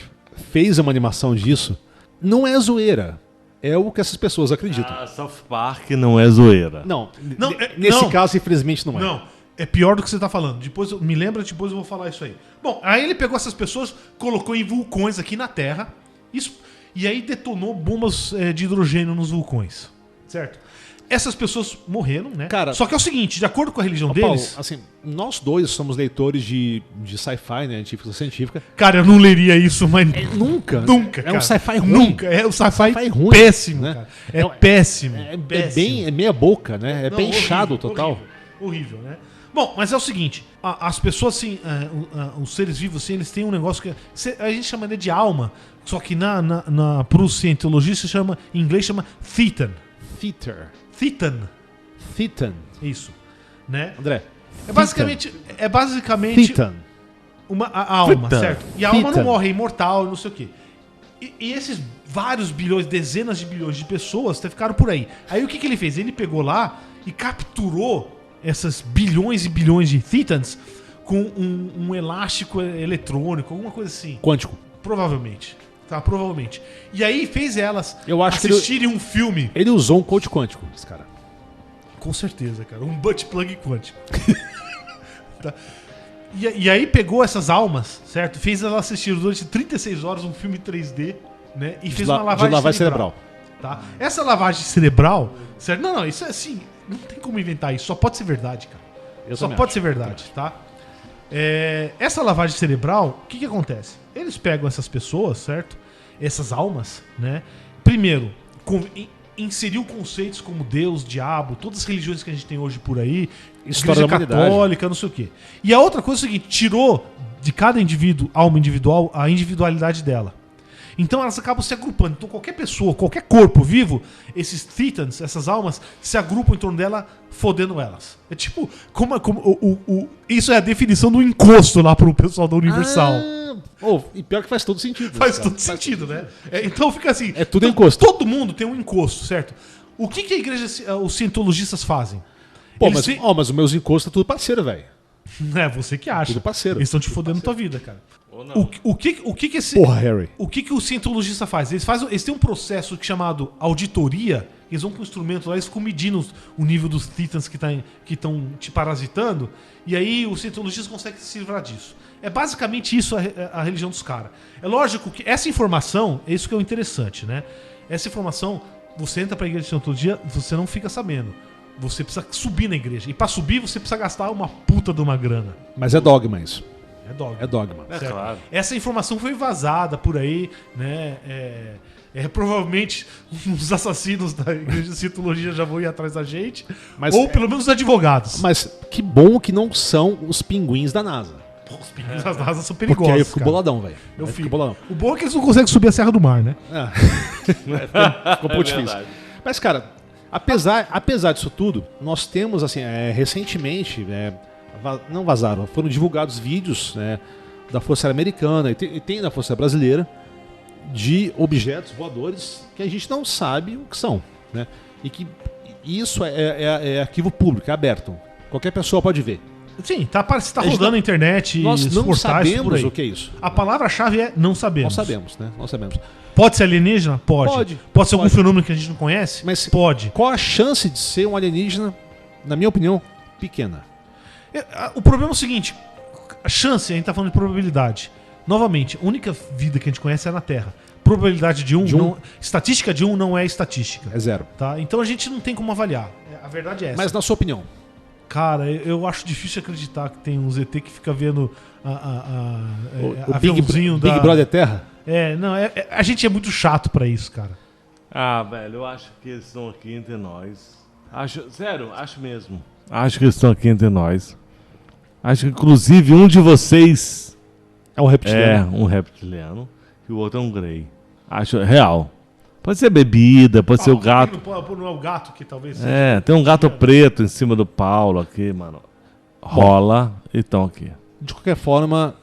fez uma animação disso. Não é zoeira. É o que essas pessoas acreditam. South Park não é zoeira. Não, nesse caso, infelizmente, não é. Não, é pior do que você tá falando. Depois depois eu vou falar isso aí. Bom, aí ele pegou essas pessoas, colocou em vulcões aqui na Terra, e aí detonou bombas de hidrogênio nos vulcões. Certo? Essas pessoas morreram, né? Cara, só que é o seguinte, de acordo com a religião Paulo, deles... assim, nós dois somos leitores de sci-fi, né? De ficção científica. Cara, eu não leria isso, mas... Nunca. Nunca, É cara. um sci-fi ruim. Nunca. É um sci-fi ruim, péssimo, né? cara. É péssimo. É meia boca, né? É Não, bem horrível, inchado total. Horrível, né? Bom, mas é o seguinte, as pessoas, assim, os seres vivos, assim, eles têm um negócio que... A gente chama de alma, só que pro cientologista chama, em inglês chama Thetan. Thetan. Isso. Né? André. É basicamente Thetan. a alma, Thetan. certo? E a alma Thetan. não morre, é imortal, não sei o quê. E esses vários bilhões, dezenas de bilhões de pessoas ficaram por aí. Aí o que ele fez? Ele pegou lá e capturou essas bilhões e bilhões de Thetans com um elástico eletrônico, alguma coisa assim. Quântico. Provavelmente. Tá, provavelmente. E aí fez elas Eu acho que assistirem um filme. Ele usou um coach quântico, esse cara. Com certeza, cara. Um butt plug quântico. Tá. E aí pegou essas almas, certo? Fez elas assistirem durante 36 horas um filme 3D, né? E fez uma lavagem cerebral. Tá? Essa lavagem cerebral, certo? Não, isso é assim, não tem como inventar isso. Só pode ser verdade, cara. Só pode ser verdade, tá? Essa lavagem cerebral, o que acontece? Eles pegam essas pessoas, certo? Essas almas, né? Primeiro, inseriu conceitos como Deus, diabo, todas as religiões que a gente tem hoje por aí, História da Igreja humanidade. católica, não sei o quê. E a outra coisa é o seguinte, tirou de cada indivíduo, alma individual, a individualidade dela. Então elas acabam se agrupando. Então qualquer pessoa, qualquer corpo vivo, esses Thetans, essas almas, se agrupam em torno dela, fodendo elas. É tipo, isso é a definição do encosto lá pro pessoal da Universal. E pior que faz todo sentido. Faz todo sentido, né? Então fica assim. É tudo então, encosto. Todo mundo tem um encosto, certo? O que a igreja, os cientologistas fazem? Pô, Eles mas os meus encostos é tudo parceiro, velho. É, você que acha. Tudo parceiro. Eles estão te fodendo tua vida, cara. Ou não. O que que esse... Porra, Harry. O que o cientologista faz? Eles têm um processo chamado auditoria. Eles vão com um instrumento lá, eles ficam medindo o nível dos titãs que estão te parasitando. E aí o cientologista consegue se livrar disso. É basicamente isso a religião dos caras. É lógico que essa informação, é isso que é o interessante, né? Essa informação, você entra pra igreja de cientologia, você não fica sabendo. Você precisa subir na igreja. E pra subir, você precisa gastar uma puta de uma grana. Mas é dogma isso. É dogma. É dogma. É Certo? claro. Essa informação foi vazada por aí, né? Provavelmente os assassinos da igreja de cientologia já vão ir atrás da gente. Mas ou pelo menos os advogados. Mas que bom que não são os pinguins da NASA. Pô, os pinguins das asas são Porque perigosos. aí eu fico cara. boladão, velho. Eu Aí fico. boladão. O bom é que eles não conseguem subir a Serra do Mar, né? Ficou um pouco difícil. verdade. Mas, cara, apesar disso tudo, nós temos, assim, recentemente, não vazaram, foram divulgados vídeos, né, da Força Aérea Americana e tem da Força Aérea Brasileira de objetos voadores que a gente não sabe o que são, né? E que isso é arquivo público, é aberto. Qualquer pessoa pode ver. Sim, tá A gente rodando na internet, Nós os não portais por sabemos aí. o que é isso. A palavra-chave é não sabemos. Nós sabemos, né? Nós sabemos. Pode ser alienígena? Pode. Pode ser algum Pode. fenômeno que a gente não conhece? Mas Pode. qual a chance de ser um alienígena? Na minha opinião, pequena. O problema é o seguinte: a chance, a gente tá falando de probabilidade. Novamente, a única vida que a gente conhece é na Terra. Probabilidade de um. Estatística de 1 não é estatística. É zero. Tá? Então a gente não tem como avaliar. A verdade é essa. Mas na sua opinião? Cara, eu acho difícil acreditar que tem um ZT que fica vendo O Big aviãozinho Big Brother Terra? A gente é muito chato pra isso, cara. Ah, velho, eu acho que eles estão aqui entre nós. Sério, acho mesmo. Acho que eles estão aqui entre nós. Acho que, inclusive, um de vocês É um reptiliano. é um reptiliano e o outro é um grey. Acho real. Pode ser bebida, pode ser o gato. Não é o gato que talvez seja. É, tem um gato preto em cima do Paulo aqui, mano. Rola e estão aqui. De qualquer forma,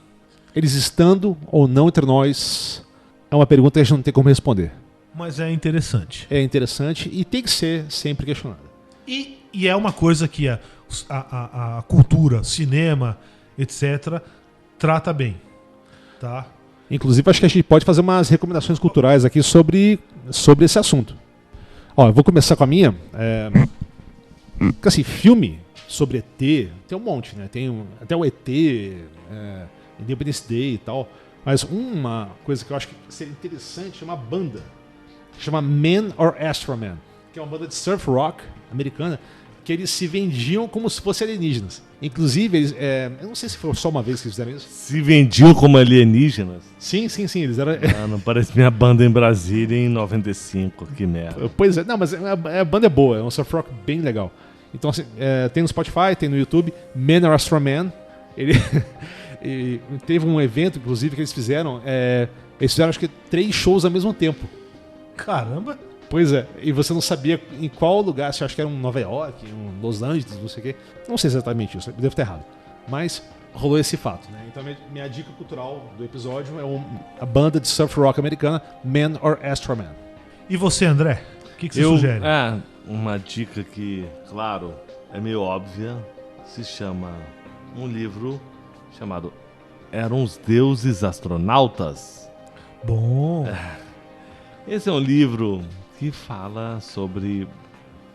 eles estando ou não entre nós, é uma pergunta que a gente não tem como responder. Mas é interessante. É interessante e tem que ser sempre questionada. E é uma coisa que a cultura, cinema, etc., trata bem. Tá? Inclusive, acho que a gente pode fazer umas recomendações culturais aqui sobre esse assunto. Ó, eu vou começar com a minha. Porque, assim, filme sobre ET, tem um monte, né? Tem até o ET, Independence Day e tal. Mas uma coisa que eu acho que seria interessante é uma banda. Chama Man or Astroman, que é uma banda de surf rock americana, que eles se vendiam como se fossem alienígenas. Inclusive, eles, eu não sei se foi só uma vez que eles fizeram isso. Se vendiam como alienígenas? Sim, eles eram... Ah, não parece minha banda em Brasília em 95, que merda. Pois é, não, mas a banda é boa, é um surf rock bem legal. Então, assim, tem no Spotify, tem no YouTube, Man or Astroman. Ele e teve um evento, inclusive, que eles fizeram. Eles fizeram, acho que, 3 shows ao mesmo tempo. Caramba! Pois é, e você não sabia em qual lugar, se acho que era um Nova York, um Los Angeles, não sei o quê. Não sei exatamente isso, devo estar errado. Mas rolou esse fato, né? Então minha dica cultural do episódio é a banda de surf rock americana, Man or Astroman. E você, André? O que você sugere? Uma dica que, claro, é meio óbvia. Se chama um livro chamado Eram os Deuses Astronautas. Bom. Esse é um livro que fala sobre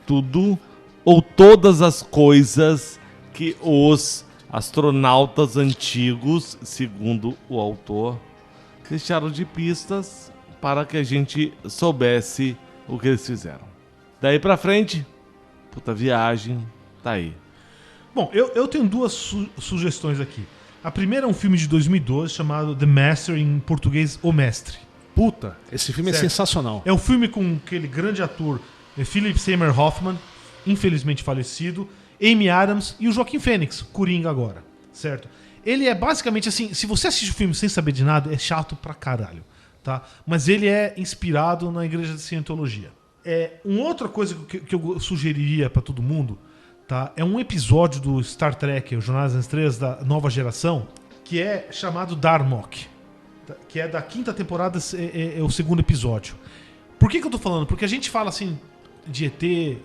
tudo ou todas as coisas que os astronautas antigos, segundo o autor, deixaram de pistas para que a gente soubesse o que eles fizeram. Daí pra frente, puta viagem, tá aí. Bom, eu tenho 2 sugestões aqui. A primeira é um filme de 2012 chamado The Master, em português, O Mestre. Puta, esse filme Certo. é sensacional. É um filme com aquele grande ator Philip Seymour Hoffman, infelizmente falecido, Amy Adams e o Joaquin Phoenix, Coringa agora, certo? Ele é basicamente assim, se você assiste o filme sem saber de nada, é chato pra caralho, tá? Mas ele é inspirado na Igreja de Cientologia. Uma outra coisa que eu sugeriria pra todo mundo, tá? É um episódio do Star Trek, o Jornada nas Estrelas da nova geração, que é chamado Darmok, que é da 5ª temporada, é o 2º episódio. Por que eu tô falando? Porque a gente fala assim de ET,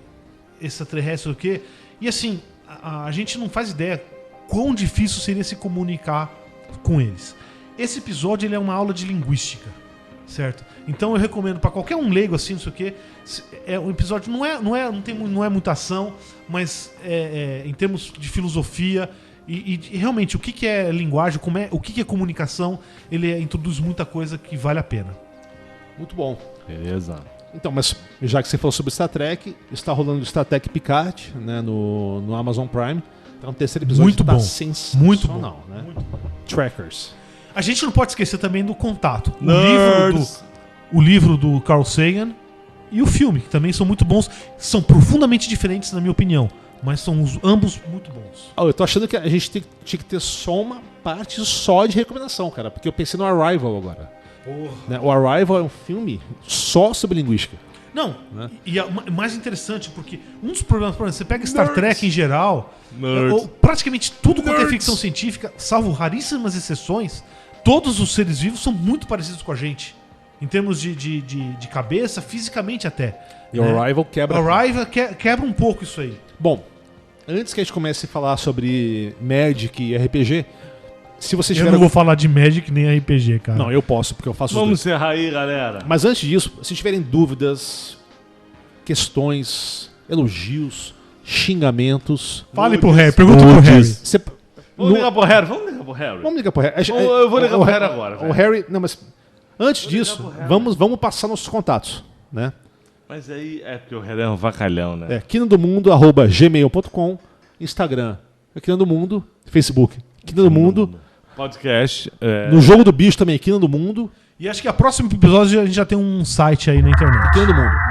extraterrestre, o quê? E assim, a gente não faz ideia quão difícil seria se comunicar com eles. Esse episódio ele é uma aula de linguística, certo? Então eu recomendo para qualquer um leigo assim, não sei o quê. É um episódio não é muita ação, mas em termos de filosofia e realmente o que é linguagem, o que é comunicação, ele introduz muita coisa que vale a pena. Muito bom. Beleza. Então, mas já que você falou sobre Star Trek, está rolando Star Trek Picard, né, no Amazon Prime. Então o terceiro episódio Muito tá bom. sensacional, Muito bom. né? Muito bom. Trackers. A gente não pode esquecer também do Contato. Nerds. O livro do Carl Sagan e o filme, que também são muito bons. São profundamente diferentes, na minha opinião. Mas são ambos muito bons. Eu tô achando que a gente tinha que ter só uma parte só de recomendação, cara. Porque eu pensei no Arrival agora. Né? O Arrival é um filme só sobre linguística. Não, Né? e é mais interessante, porque um dos problemas, por exemplo, você pega Star Trek em geral, Nerds. ou praticamente tudo quanto é Nerds. ficção científica, salvo raríssimas exceções, todos os seres vivos são muito parecidos com a gente. Em termos de cabeça, fisicamente até. E o Arrival quebra. O Arrival quebra um pouco isso aí. Bom, antes que a gente comece a falar sobre Magic e RPG, se vocês Eu tiverem... não vou falar de Magic nem RPG, cara. Não, eu posso, porque eu faço os Vamos dois. encerrar aí, galera. Mas antes disso, se tiverem dúvidas, questões, elogios, xingamentos... Fale pro Harry, pergunta pro Harry. Você... Vamos no- ligar pro Harry. Vamos ligar pro Harry. Vamos ligar pro Harry. Eu vou ligar O pro Harry agora, O velho. Harry... Não, mas antes disso, pro Harry. vamos passar nossos contatos, né? Mas aí é porque o Harry é um vacalhão, né? quinandomundo@gmail.com, Instagram, Quina do Mundo, Facebook, Quina do Mundo, Podcast. no Jogo do Bicho também, Quina do Mundo, E acho que a próximo episódio a gente já tem um site aí na internet. Quina do Mundo.